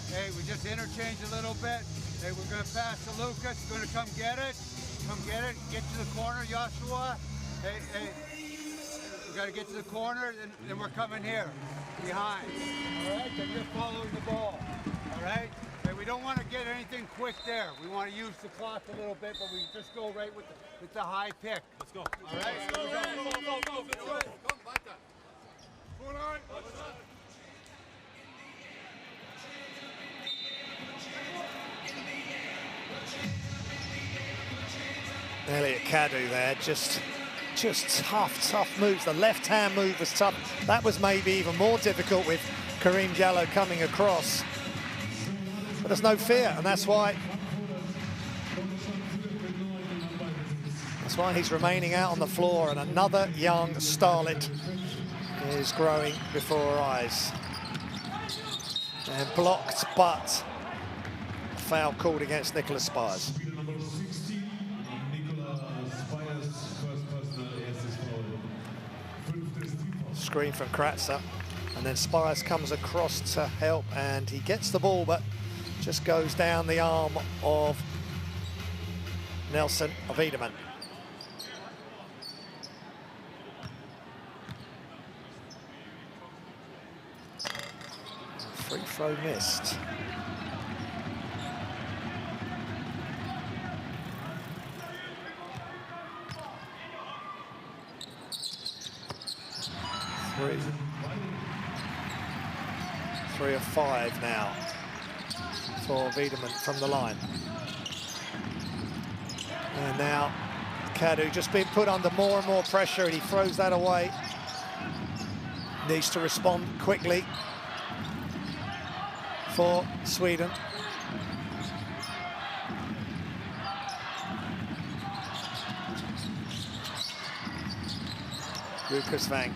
Hey, we just interchange a little bit. Hey, we're going to pass to Lucas. We're going to come get it. Come get it. Get to the corner, Joshua. Hey. We got to get to the corner, then we're coming here, behind. All right, then you're following the ball. All right? Hey, we don't want to get anything quick there. We want to use the clock a little bit, but we just go right with the high pick. Let's go. All right? Let's go. Elliot Kadu there, just tough moves. The left-hand move was tough. That was maybe even more difficult with Karim Jallow coming across. But there's no fear, and that's why he's remaining out on the floor, and another young starlet is growing before our eyes. And blocked, but foul called against Nicholas Spires. Screen from Kratzer, and then Spires comes across to help, and he gets the ball, but just goes down the arm of Nelson Wiedemann. Free throw missed. Three of 5 now for Wiedemann from the line. And now Kadu just being put under more and more pressure, and he throws that away. Needs to respond quickly for Sweden. Lucas Vang,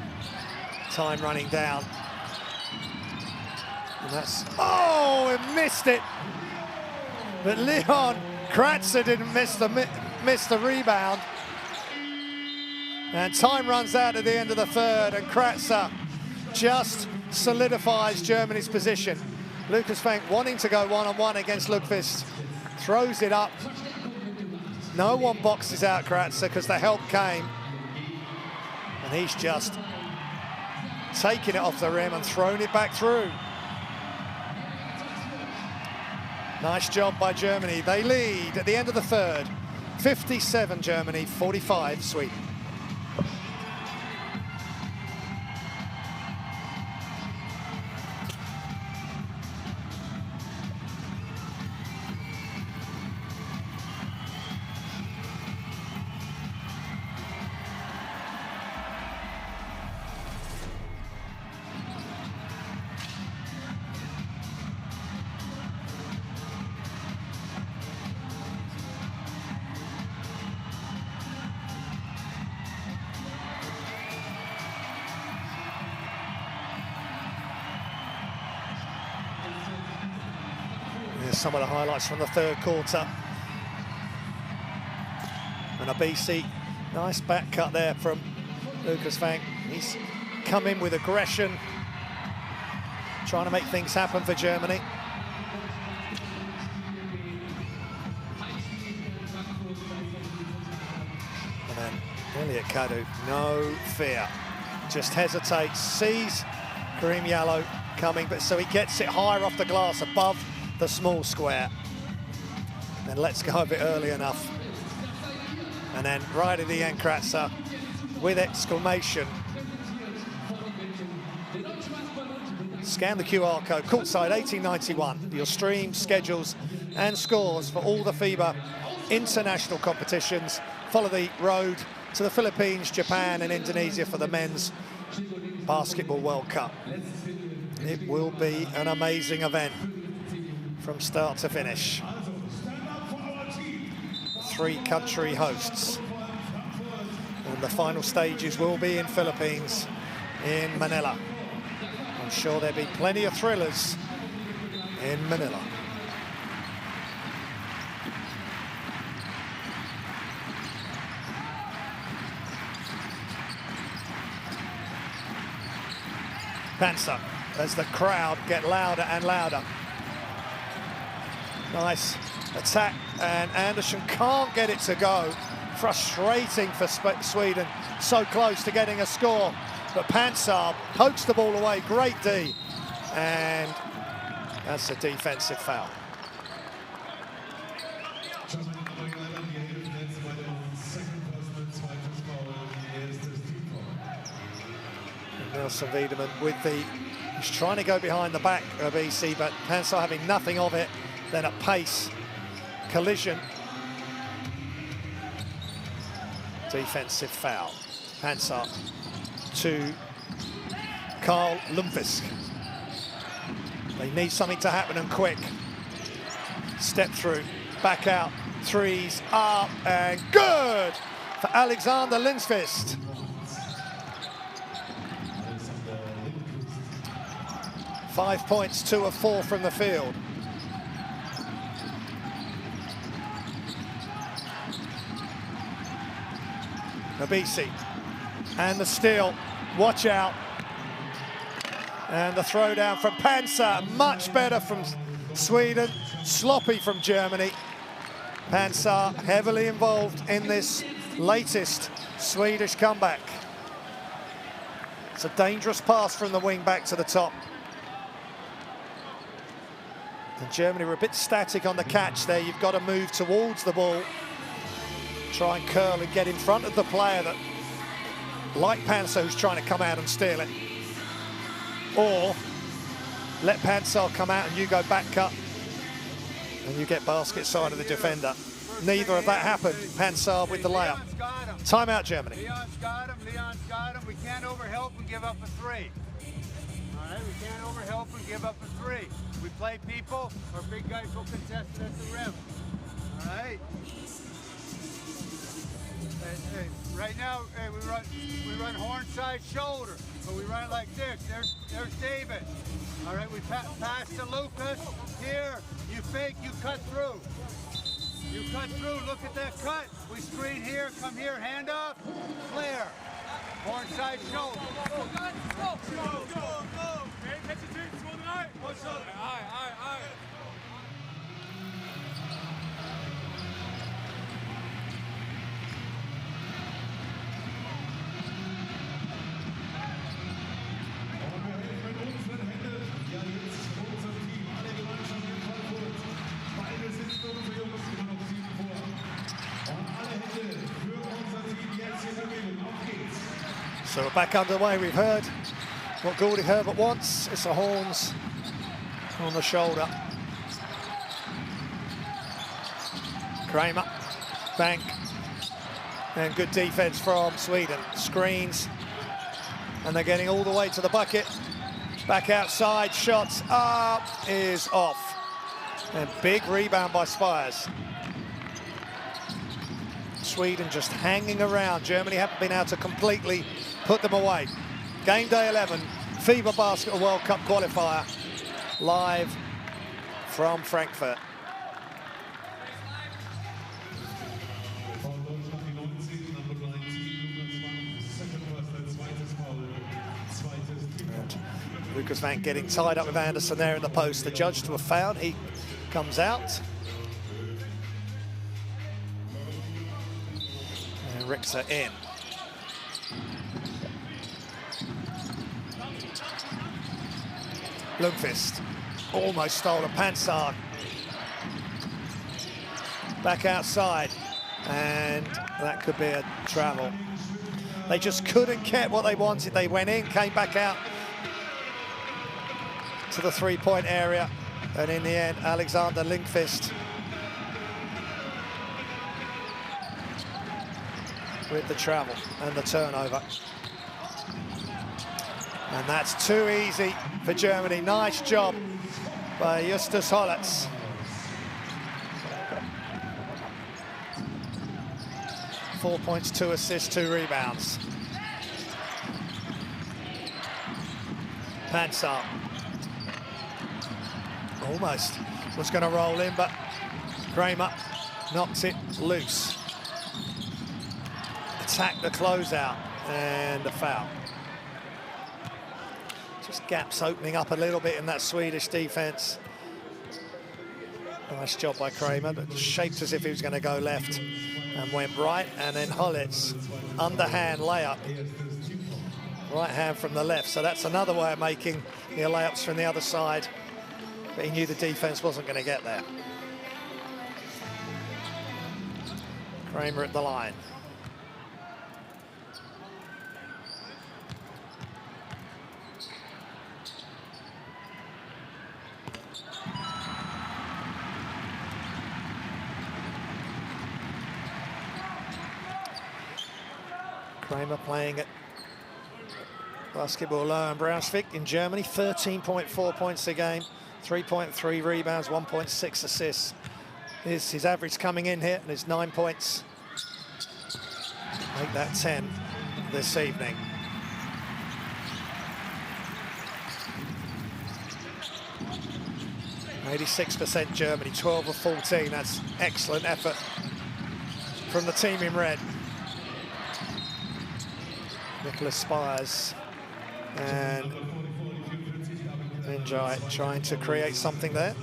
time running down. And that's, oh, it missed it. But Leon Kratzer didn't miss the rebound. And time runs out at the end of the third, and Kratzer just solidifies Germany's position. Lukas Fenk wanting to go one-on-one against Lundqvist, throws it up. No one boxes out Kratzer because the help came. And he's just taken it off the rim and thrown it back through. Nice job by Germany. They lead at the end of the third. 57 Germany, 45 Sweden. Some of the highlights from the third quarter. And a BC, nice back cut there from Lukas Fenk. He's come in with aggression, trying to make things happen for Germany. And then Elliot Kadu, no fear, just hesitates, sees Karim Yallo coming, but so he gets it higher off the glass, above the small square, and lets go of it early enough. And then right at the end, Kratzer with exclamation. Scan the QR code, courtside 1891. Your stream, schedules and scores for all the FIBA international competitions. Follow the road to the Philippines, Japan and Indonesia for the Men's Basketball World Cup. It will be an amazing event from start to finish. 3 country hosts. And the final stages will be in Philippines, in Manila. I'm sure there'll be plenty of thrillers in Manila. Panzer, as the crowd get louder and louder. Nice attack, and Anderson can't get it to go. Frustrating for Sweden, so close to getting a score. But Panzer pokes the ball away, great D. And that's a defensive foul. And Nelson Wiedemann with he's trying to go behind the back of BC, but Panzer having nothing of it. Then a pace collision. Defensive foul. Panzer to Carl Lundqvist. They need something to happen, and quick. Step through, back out, threes up, and good for Alexander Lundqvist. Five points, 2 of 4 from the field. Nabisi, and the steal, watch out. And the throw down from Panzer, much better from Sweden, sloppy from Germany. Panzer heavily involved in this latest Swedish comeback. It's a dangerous pass from the wing back to the top. And Germany were a bit static on the catch there. You've got to move towards the ball. Try and curl and get in front of the player that, like Panzer, who's trying to come out and steal it. Or let Panzer come out and you go back cut and you get basket side of the defender. Neither of that happened. Panzer with the layup. Timeout, Germany. Leon's got him, Leon's got him. We can't overhelp and give up a 3. All right, we can't overhelp and give up a 3. We play people, our big guys will contest it at the rim. All right. Hey, right now, hey, we run horn side shoulder, but we run it like this. There's David. All right, we pass to Lucas. Here, you fake, you cut through. You cut through, look at that cut. We screen here, come here, hand off, flare. Horn side shoulder. So we're back underway. We've heard what Gordie Herbert wants. It's the horns on the shoulder. Kramer, bank, and good defense from Sweden. Screens, and they're getting all the way to the bucket. Back outside, shots up, is off. And big rebound by Spires. Sweden just hanging around. Germany haven't been able to completely put them away. Game day 11, FIBA Basketball World Cup qualifier, live from Frankfurt. And Lucas Vank getting tied up with Anderson there in the post. The judge to a foul, he comes out. And Richter in. Lundqvist almost stole a Pansar. Back outside, and that could be a travel. They just couldn't get what they wanted. They went in, came back out to the three-point area, and in the end, Alexander Lundqvist with the travel and the turnover. And that's too easy for Germany. Nice job by Justus Hollatz. Four points, 2 assists, 2 rebounds. Pansar almost was going to roll in, but Kramer knocks it loose. Attack the closeout, and a foul. Just gaps opening up a little bit in that Swedish defense. Nice job by Kramer, but shaped as if he was going to go left and went right. And then Hollatz, underhand layup. Right hand from the left. So that's another way of making the layups from the other side. But he knew the defense wasn't going to get there. Kramer at the line. Kramer playing at Basketball Low and Braunschweig in Germany, 13.4 points a game, 3.3 rebounds, 1.6 assists. Is his average coming in here, and it's 9 points. Make that 10 this evening. %86% Germany, 12 of 14. That's excellent effort from the team in red. Nicholas Spires and Njai trying to create something there.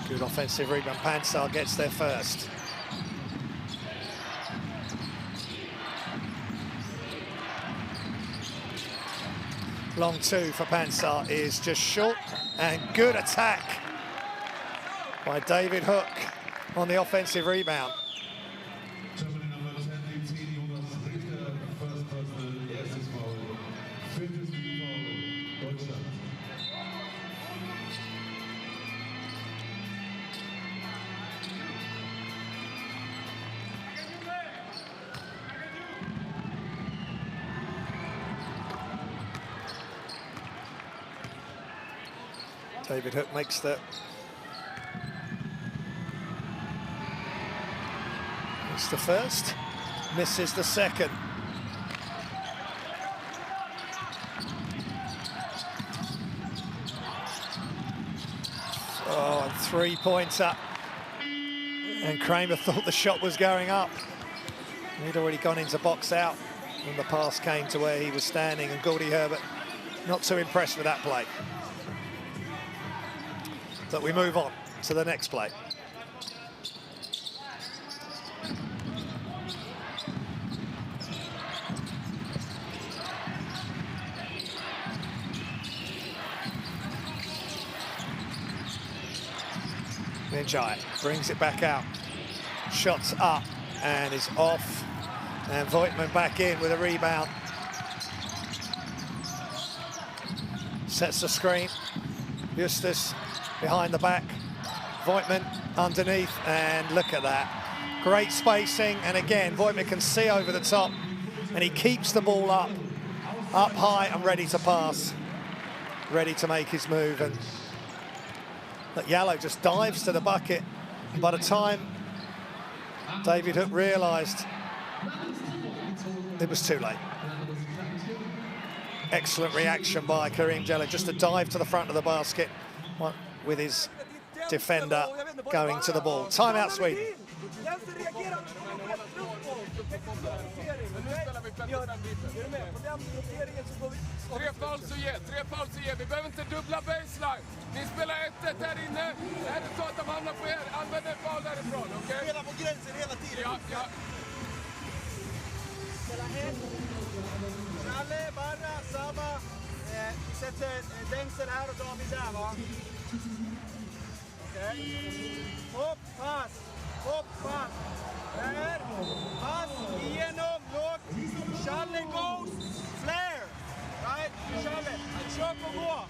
Good offensive rebound. Pansar gets there first. Long two for Pansar is just short, and good attack by David Hook on the offensive rebound. David Hook makes the... It's the first, misses the second. Oh, and 3 points up. And Kramer thought the shot was going up. He'd already gone into box out when the pass came to where he was standing, and Gordy Herbert not too impressed with that play. But we move on to the next play. Njai brings it back out. Shots up and is off. And Voigtman back in with a rebound. Sets the screen. Justus behind the back. Voigtman underneath, and look at that. Great spacing, and again, Voigtman can see over the top, and he keeps the ball up high and ready to pass. Ready to make his move, and but Yallow just dives to the bucket. By the time David Hook realised it was too late. Excellent reaction by Kareem Jallow, just to dive to the front of the basket with his defender going to the ball. Timeout, Sweden. Tre fouls och ge. Vi behöver inte dubbla baseline. Ni spelar 1-1 här inne. Är det så att de hamnar på er, använd en foul därifrån, okej? Spela på gränsen hela tiden. Ja. Spela ett. Challe, Barra, Saba. Vi sätter Denzel här och David där, va? Okej. Hopp, pass. Här. Pass, igenom, lågt. Challe goes. Flare. Right? Challe, försök att gå.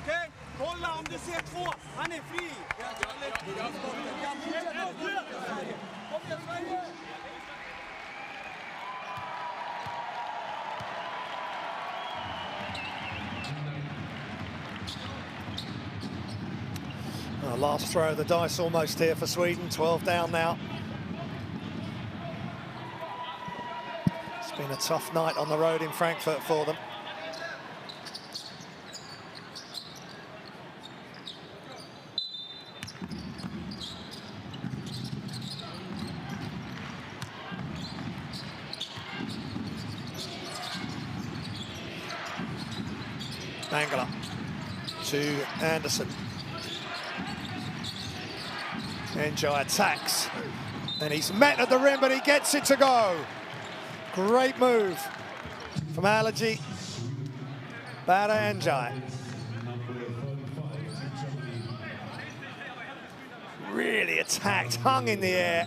Okej? Kolla om du ser två. Han är fri. Kom igen, Sverige. Last throw of the dice almost here for Sweden. 12 down now. It's been a tough night on the road in Frankfurt for them. Mangala to Anderson. Njai attacks, and he's met at the rim, but he gets it to go. Great move from Allergy. Bada Njai. Really attacked, hung in the air,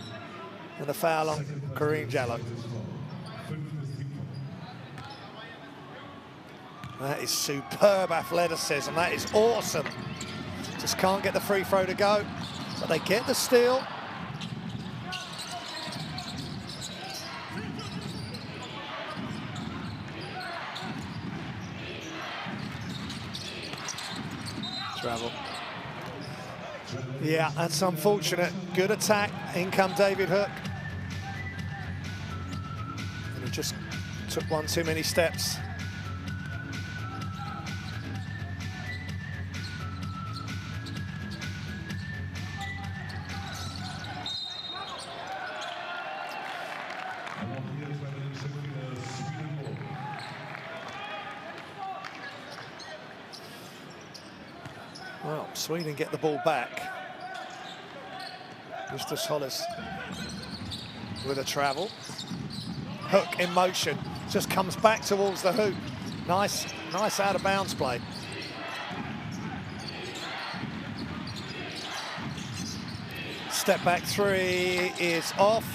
and a foul on Kareem Jallow. That is superb athleticism. That is awesome. Just can't get the free throw to go, but they get the steal. Travel. Yeah, that's unfortunate. Good attack. In come David Hook. And he just took one too many steps. Well, Sweden get the ball back. Justus Hollis with a travel. Hook in motion, just comes back towards the hoop. Nice out of bounds play. Step back three is off.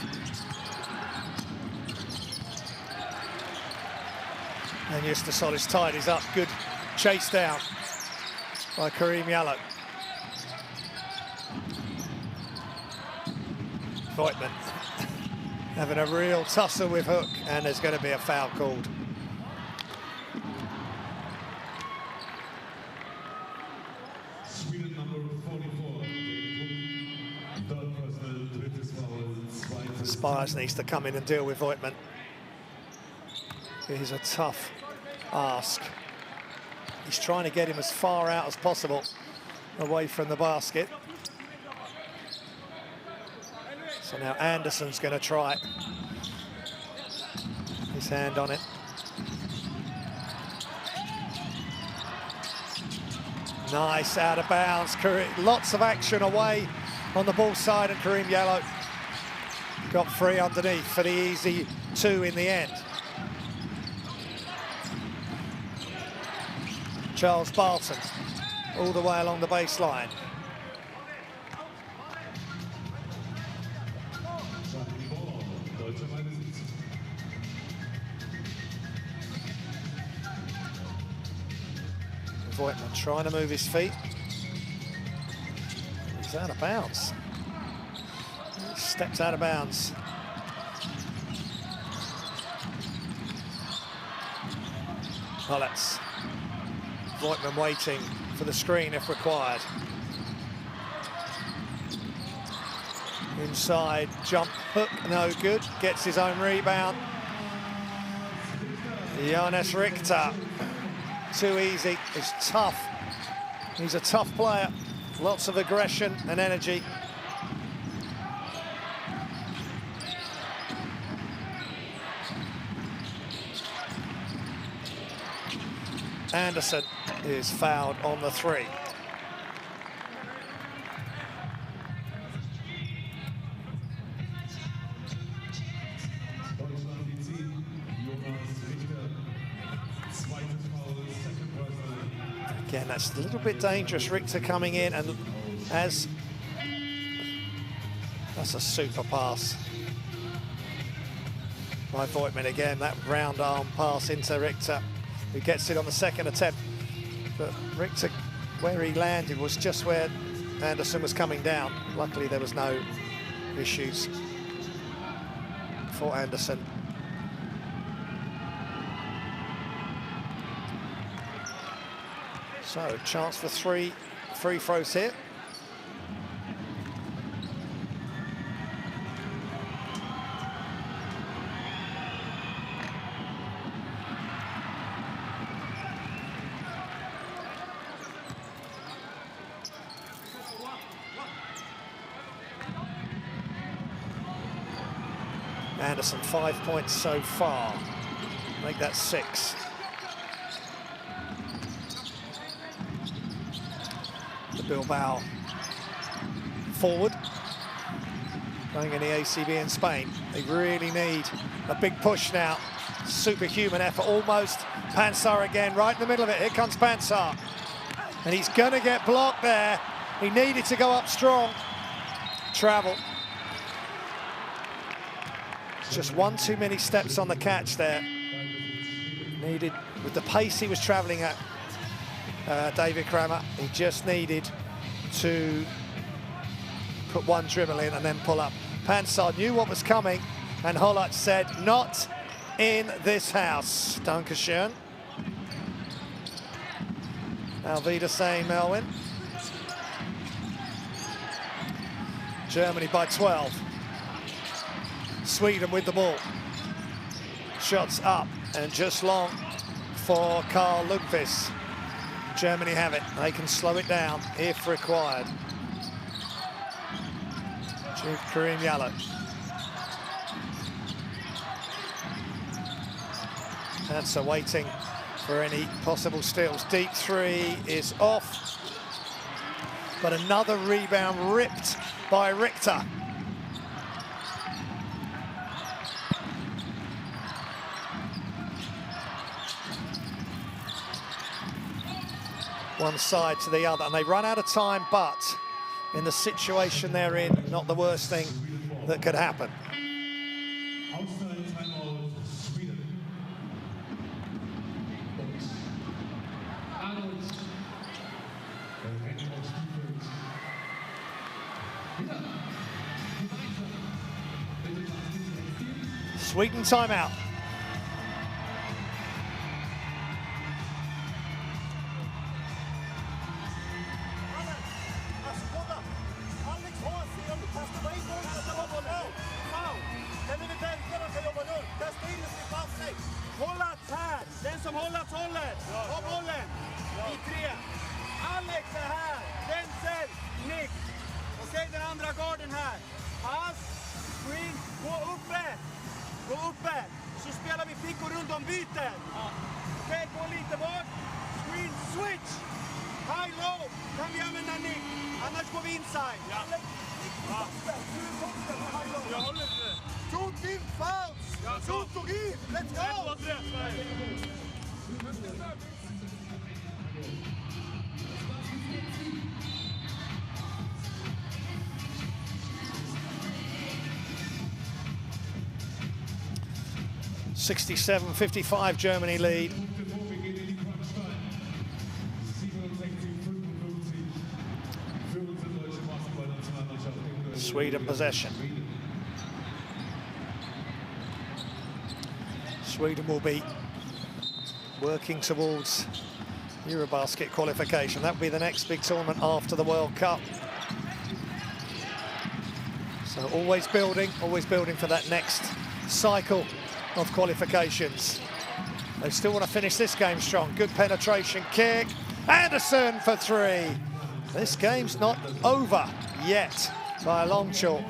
And Justus Hollis tidies up. Good chase down by Kareem Jallow. Voigtman having a real tussle with Hook, and there's going to be a foul called. Sweden number 44. Third personal, drittes Foul, Spires needs to come in and deal with Voigtman. It is a tough ask. He's trying to get him as far out as possible away from the basket. So now Anderson's going to try his hand on it. Nice out of bounds. Lots of action away on the ball side, and Kareem Yellow got free underneath for the easy 2 in the end. Charles Barton all the way along the baseline. Voigtman trying to move his feet. He's out of bounds. He steps out of bounds. Well, that's Voigtman waiting for the screen if required. Inside, jump hook, no good. Gets his own rebound. Jonas Richter. Too easy. It's tough. He's a tough player. Lots of aggression and energy. Anderson is fouled on the 3. Again, that's a little bit dangerous. Richter coming in, and that's a super pass by Voigtman again. That round arm pass into Richter, who gets it on the second attempt. But Richter, where he landed was just where Anderson was coming down. Luckily, there was no issues for Anderson. So, chance for 3 free throws here. Anderson, 5 points so far. Make that 6. Bilbao forward, playing in the ACB in Spain. They really need a big push now. Superhuman effort, almost. Pansar again, right in the middle of it. Here comes Pansar. And he's gonna get blocked there. He needed to go up strong. Travel. Just 1 too many steps on the catch there. Needed, with the pace he was traveling at, David Kramer, he just needed to put 1 dribble in and then pull up. Pansar knew what was coming, and Hollach said, not in this house. Dankeschön. Alvida saying Melvin. Germany by 12. Sweden with the ball. Shots up and just long for Carl Lundqvist. Germany have it. They can slow it down if required. Kareem Yallo. That's waiting for any possible steals. Deep 3 is off. But another rebound ripped by Richter. One side to the other, and they run out of time, but in the situation they're in, not the worst thing that could happen. Outside timeout, Sweden. Sweden timeout. high row kan vi använda nick. Annars går vi inside. Ja. Jag håller det. Two team fouls. Shoot to give. Let's go. 67-55 Germany lead. Sweden possession. Sweden will be working towards Eurobasket qualification. That will be the next big tournament after the World Cup. So always building for that next cycle of qualifications. They still want to finish this game strong. Good penetration kick. Anderson for three. This game's not over yet by a long chalk.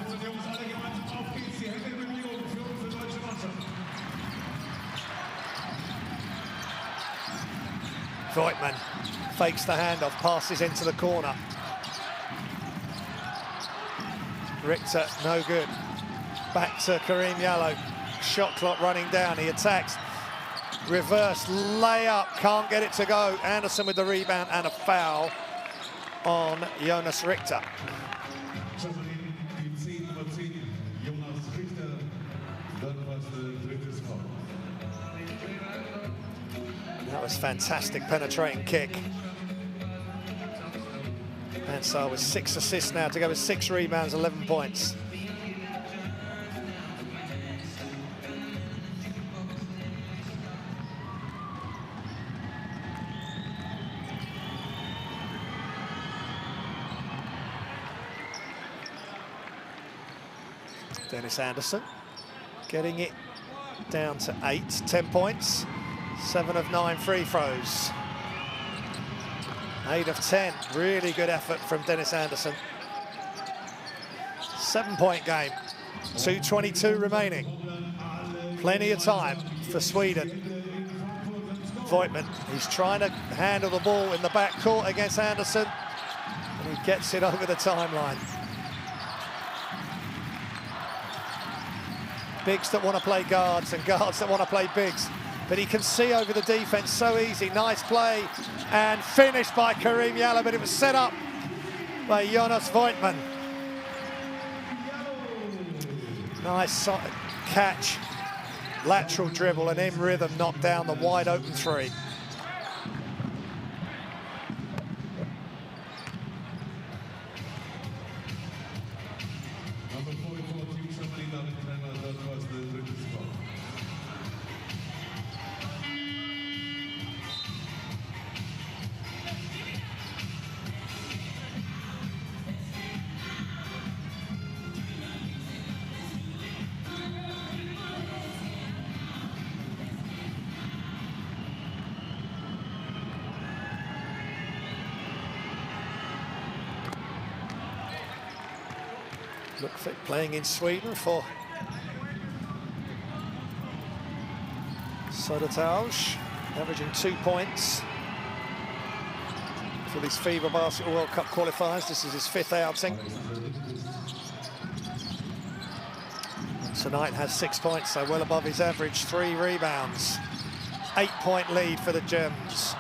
Voigtman fakes the handoff, passes into the corner. Richter, no good. Back to Karim Yallo. Shot clock running down, he attacks. Reverse layup, can't get it to go. Anderson with the rebound and a foul on Jonas Richter. That was fantastic penetrating kick. Ansar with 6 assists now to go with 6 rebounds, 11 points. Dennis Anderson getting it down to 8, 10 points, 7 of 9 free throws. 8 of 10, really good effort from Dennis Anderson. 7-point game, 2:22 remaining. Plenty of time for Sweden. Voigtman, he's trying to handle the ball in the backcourt against Anderson, and he gets it over the timeline. Bigs that want to play guards and guards that want to play bigs. But he can see over the defense so easy. Nice play and finished by Karim Yallo, but it was set up by Jonas Voigtman. Nice catch, lateral dribble, and in rhythm knocked down the wide open three. Look fit playing in Sweden for Södertälje, averaging 2 points for these FIBA Basketball World Cup qualifiers. This is his 5th outing. Tonight has 6 points, so well above his average, 3 rebounds. 8-point lead for the Germans.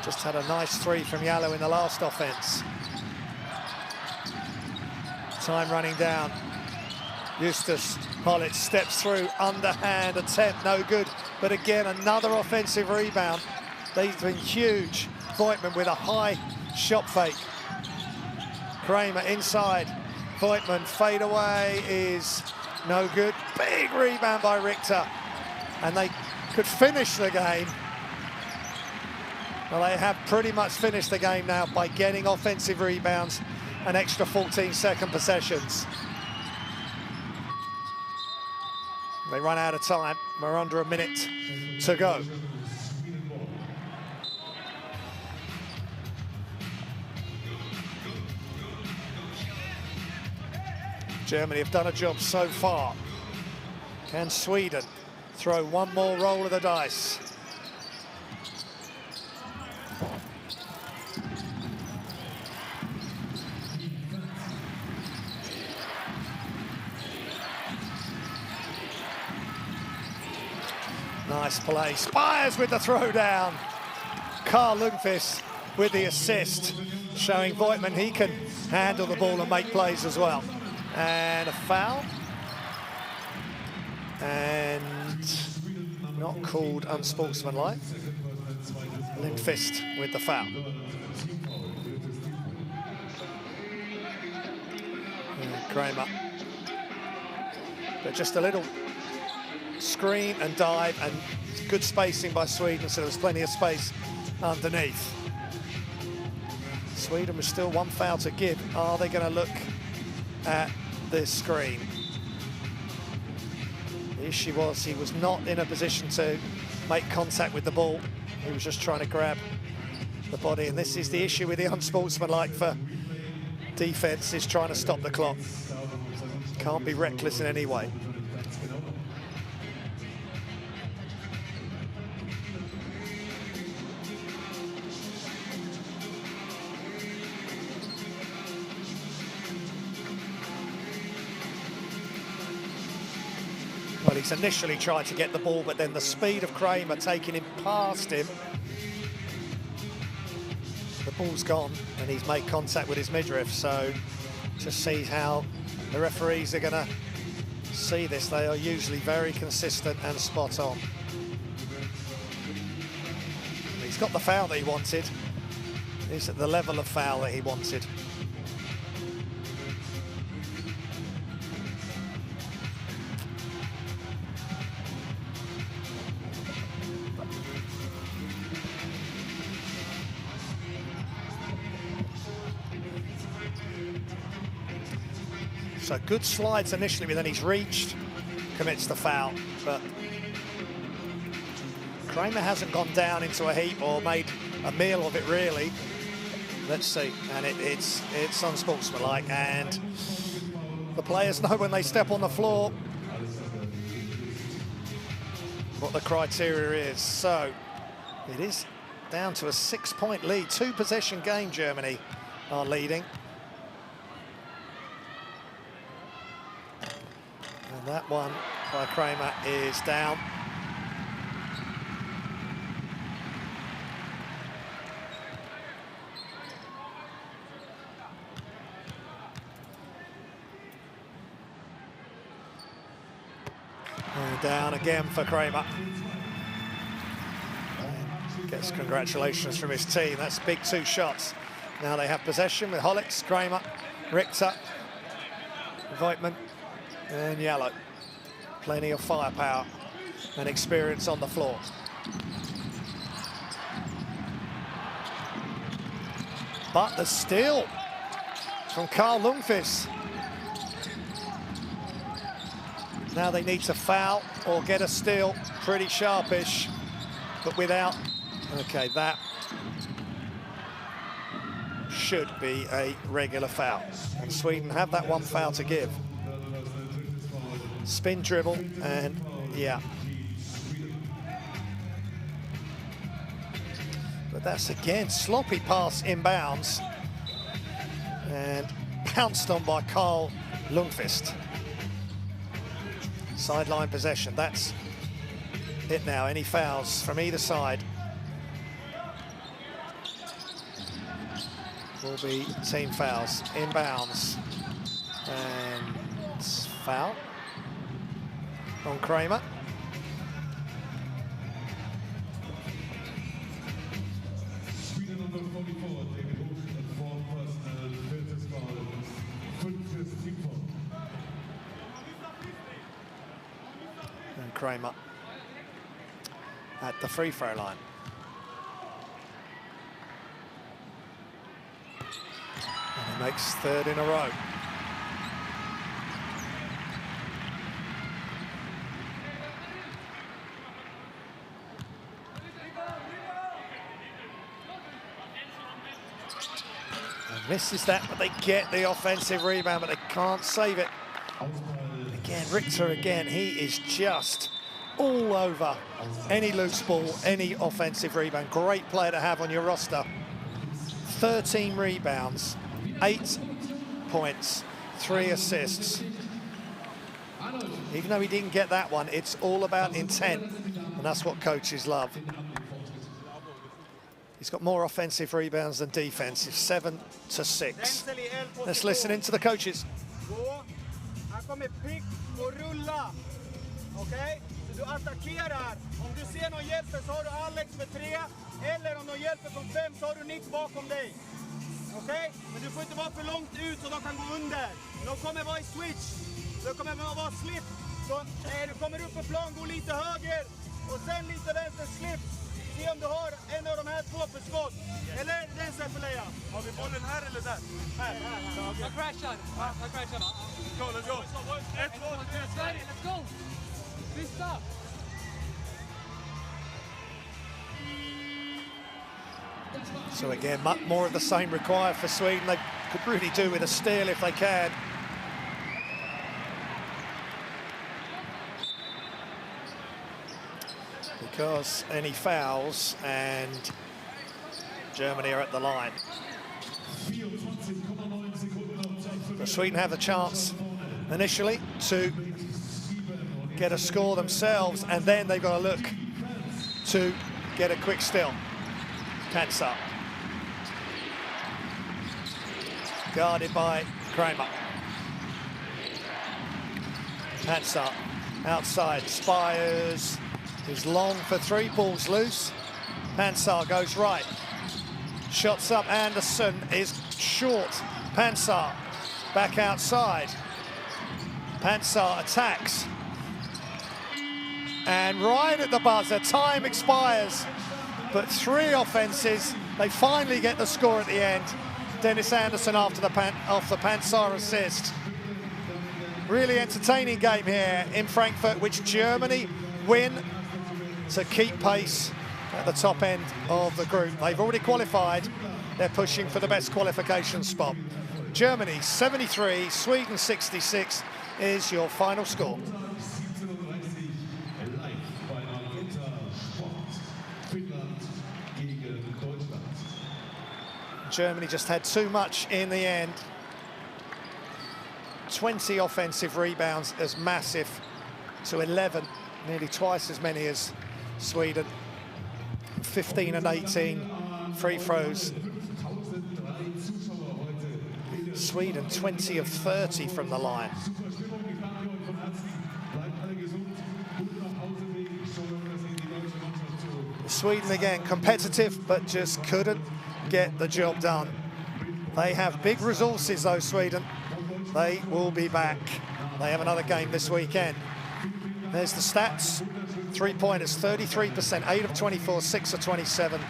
Just had a nice 3 from Yallo in the last offense. Time running down. Justus Hollitz steps through, underhand attempt, no good. But again, another offensive rebound. They've been huge. Voigtman with a high shot fake. Kramer inside. Voigtman fade away is no good. Big rebound by Richter. And they could finish the game. Well, they have pretty much finished the game now by getting offensive rebounds, an extra 14-second possessions. They run out of time. We're under a minute to go. Germany have done a job so far. Can Sweden throw one more roll of the dice? Nice play. Spires with the throwdown. Carl Lundqvist with the assist, showing Voigtman he can handle the ball and make plays as well. And a foul. And not called unsportsmanlike. Lundqvist with the foul. Kramer. But just a little screen and dive and good spacing by Sweden, so there was plenty of space underneath. Sweden was still one foul to give. Are they going to look at this screen? The issue was he was not in a position to make contact with the ball. He was just trying to grab the body, and this is the issue with the unsportsmanlike for defense, is trying to stop the clock. Can't be reckless in any way. Well, he's initially tried to get the ball, but then the speed of Kramer taking him past him. The ball's gone, and he's made contact with his midriff, so just see how the referees are going to see this. They are usually very consistent and spot on. He's got the foul that he wanted. He's at the level of foul that he wanted. So good slides initially, but then he's reached, commits the foul. But Kramer hasn't gone down into a heap or made a meal of it, really. Let's see, and it's unsportsmanlike, and the players know when they step on the floor what the criteria is. So it is down to a 6-point lead, 2-possession game. Germany are leading. And that one by Kramer is down. And down again for Kramer. And gets congratulations from his team. That's big 2 shots. Now they have possession with Holix, Kramer, Richter, Voigtman, and Yellow. Plenty of firepower and experience on the floor. But the steal from Carl Lundqvist. Now they need to foul or get a steal. Pretty sharpish, but without. Okay, that should be a regular foul. And Sweden have that 1 foul to give. Spin dribble, and yeah. But that's again sloppy pass inbounds and pounced on by Carl Lundqvist. Sideline possession, that's it now. Any fouls from either side will be team fouls. Inbounds and foul on Kramer. Spieler number 44, David Hoch, and 4th personal, 5th foul, 5th team foul. And Kramer at the free throw line. And he makes 3rd in a row. Misses that, but they get the offensive rebound, but they can't save it. Again, Richter again, he is just all over any loose ball, any offensive rebound. Great player to have on your roster. 13 rebounds, 8 points, 3 assists. Even though he didn't get that one, it's all about intent. And that's what coaches love. He's got more offensive rebounds than defensive, 7-6. Let's listen into the coaches. Han kommer pick och rulla. Okej? Så du attackerar. Om du ser någon hjälper så har du Alex för 3. Eller om någon hjälper från 5 så har du Nick bakom dig. Okej? Men du får inte vara för långt ut så de kan gå under. De kommer vara i switch. De kommer vara slip. Så du kommer upp på plan, gå lite höger. Och sen lite vänster slip. Se om du har en av de här två för skott. Eller den sen för leja. Har vi bollen här eller där? Här. Jag crashar. Jag crashar. Let's go. 1, 2, 3, Sverige, let's go. Sista. So again, much more of the same required for Sweden. They could really do with a steal if they can. Because any fouls and Germany are at the line. So Sweden have the chance initially to get a score themselves, and then they've got to look to get a quick steal. Panzer. Guarded by Kramer. Panzer outside. Spires is long for 3, balls loose. Panzer goes right. Shots up. Anderson is short. Panzer back outside. Panzer attacks. And right at the buzzer, time expires. But 3 offenses, they finally get the score at the end. Dennis Anderson off the Panzer assist. Really entertaining game here in Frankfurt, which Germany win to keep pace at the top end of the group. They've already qualified. They're pushing for the best qualification spot. Germany 73, Sweden 66 is your final score. Germany just had too much in the end. 20 offensive rebounds as massive to 11, nearly twice as many as Sweden. 15 and 18 free throws. Sweden 20 of 30 from the line. Sweden again competitive, but just couldn't get the job done. They have big resources though, Sweden. They will be back. They have another game this weekend. There's the stats. 3-pointers, 33%, 8 of 24, 6 of 27.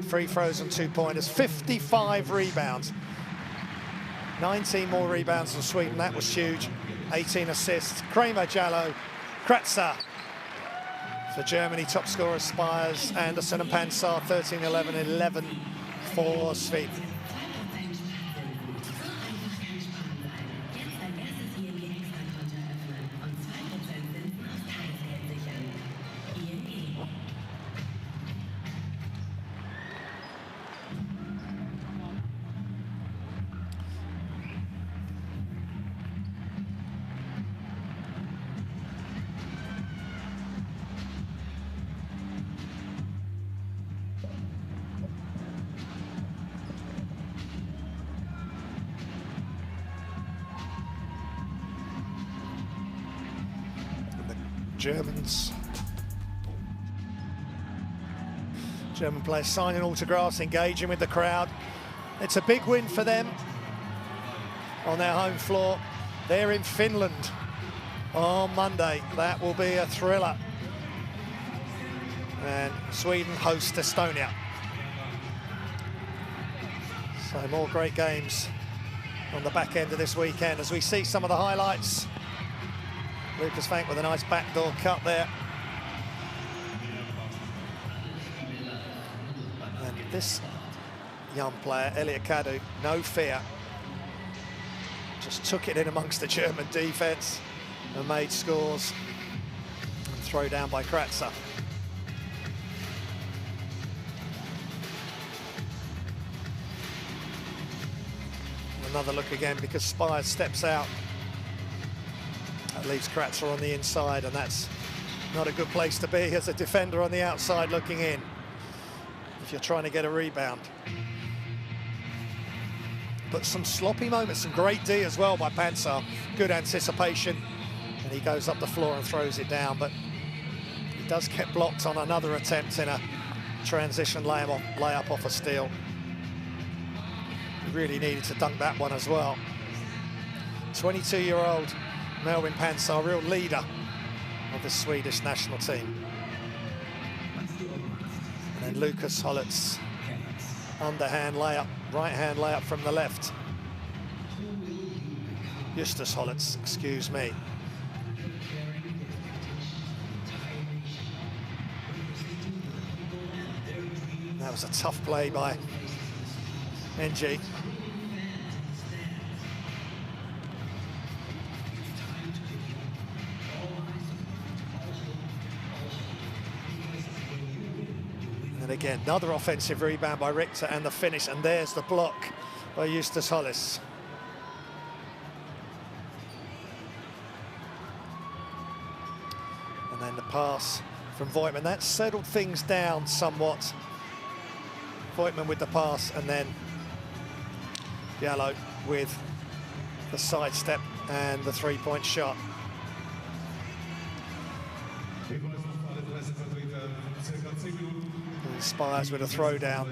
Free throws and 2-pointers, 55 rebounds. 19 more rebounds than Sweden, that was huge. 18 assists. Kramer, Jallow, Kratzer. For Germany, top scorers Spires, Anderson and Panzer, 13-11, 11 for Sweden. German players signing autographs, engaging with the crowd. It's a big win for them on their home floor. They're in Finland on Monday. That will be a thriller. And Sweden host Estonia. So more great games on the back end of this weekend as we see some of the highlights. Lucas Vank with a nice backdoor cut there. And this young player, Elliot Kadu, no fear. Just took it in amongst the German defense and made scores. And throw down by Kratzer. Another look again because Spires steps out. That leaves Kratzer on the inside, and that's Not a good place to be as a defender on the outside looking in if you're trying to get a rebound. But some sloppy moments, some great D as well by Pansar. Good anticipation, and he goes up the floor and throws it down, but he does get blocked on another attempt in a transition layup off a steal. He really needed to dunk that one as well. 22-year-old Melvin Pansar, real leader of the Swedish national team. And then Lucas Hollat's underhand layup, right-hand layup from the left. Justus Hollat's, excuse me. That was a tough play by NG. And again, another offensive rebound by Richter and the finish, and there's the block by Justus Hollis. And then the pass from Voigtman. That settled things down somewhat. Voigtman with the pass, and then Diallo with the sidestep and the three-point shot. Spires with a throwdown.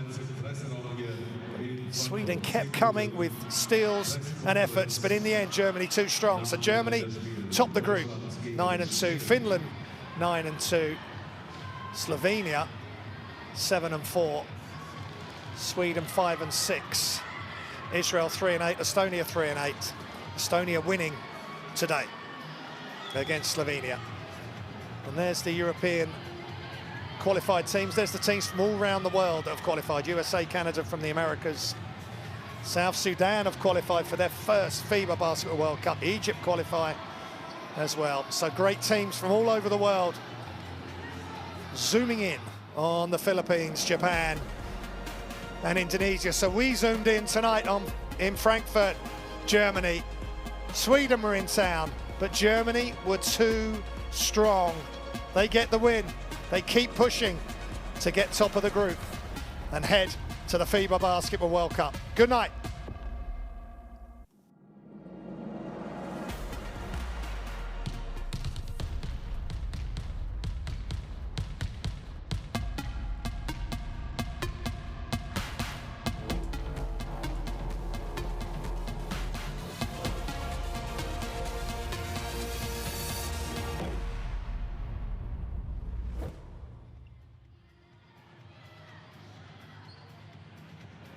Sweden kept coming with steals and efforts, but in the end, Germany too strong. So Germany topped the group, 9-2. Finland, 9-2. Slovenia, 7-4. Sweden, 5-6. Israel, 3-8. Estonia, 3-8. Estonia winning today against Slovenia. And there's the European qualified teams. There's the teams from all around the world that have qualified. USA, Canada from the Americas. South Sudan have qualified for their first FIBA Basketball World Cup. Egypt qualify as well. So great teams from all over the world zooming in on the Philippines, Japan and Indonesia. So we zoomed in tonight in Frankfurt, Germany. Sweden were in town, but Germany were too strong. They get the win. They keep pushing to get top of the group and head to the FIBA Basketball World Cup. Good night.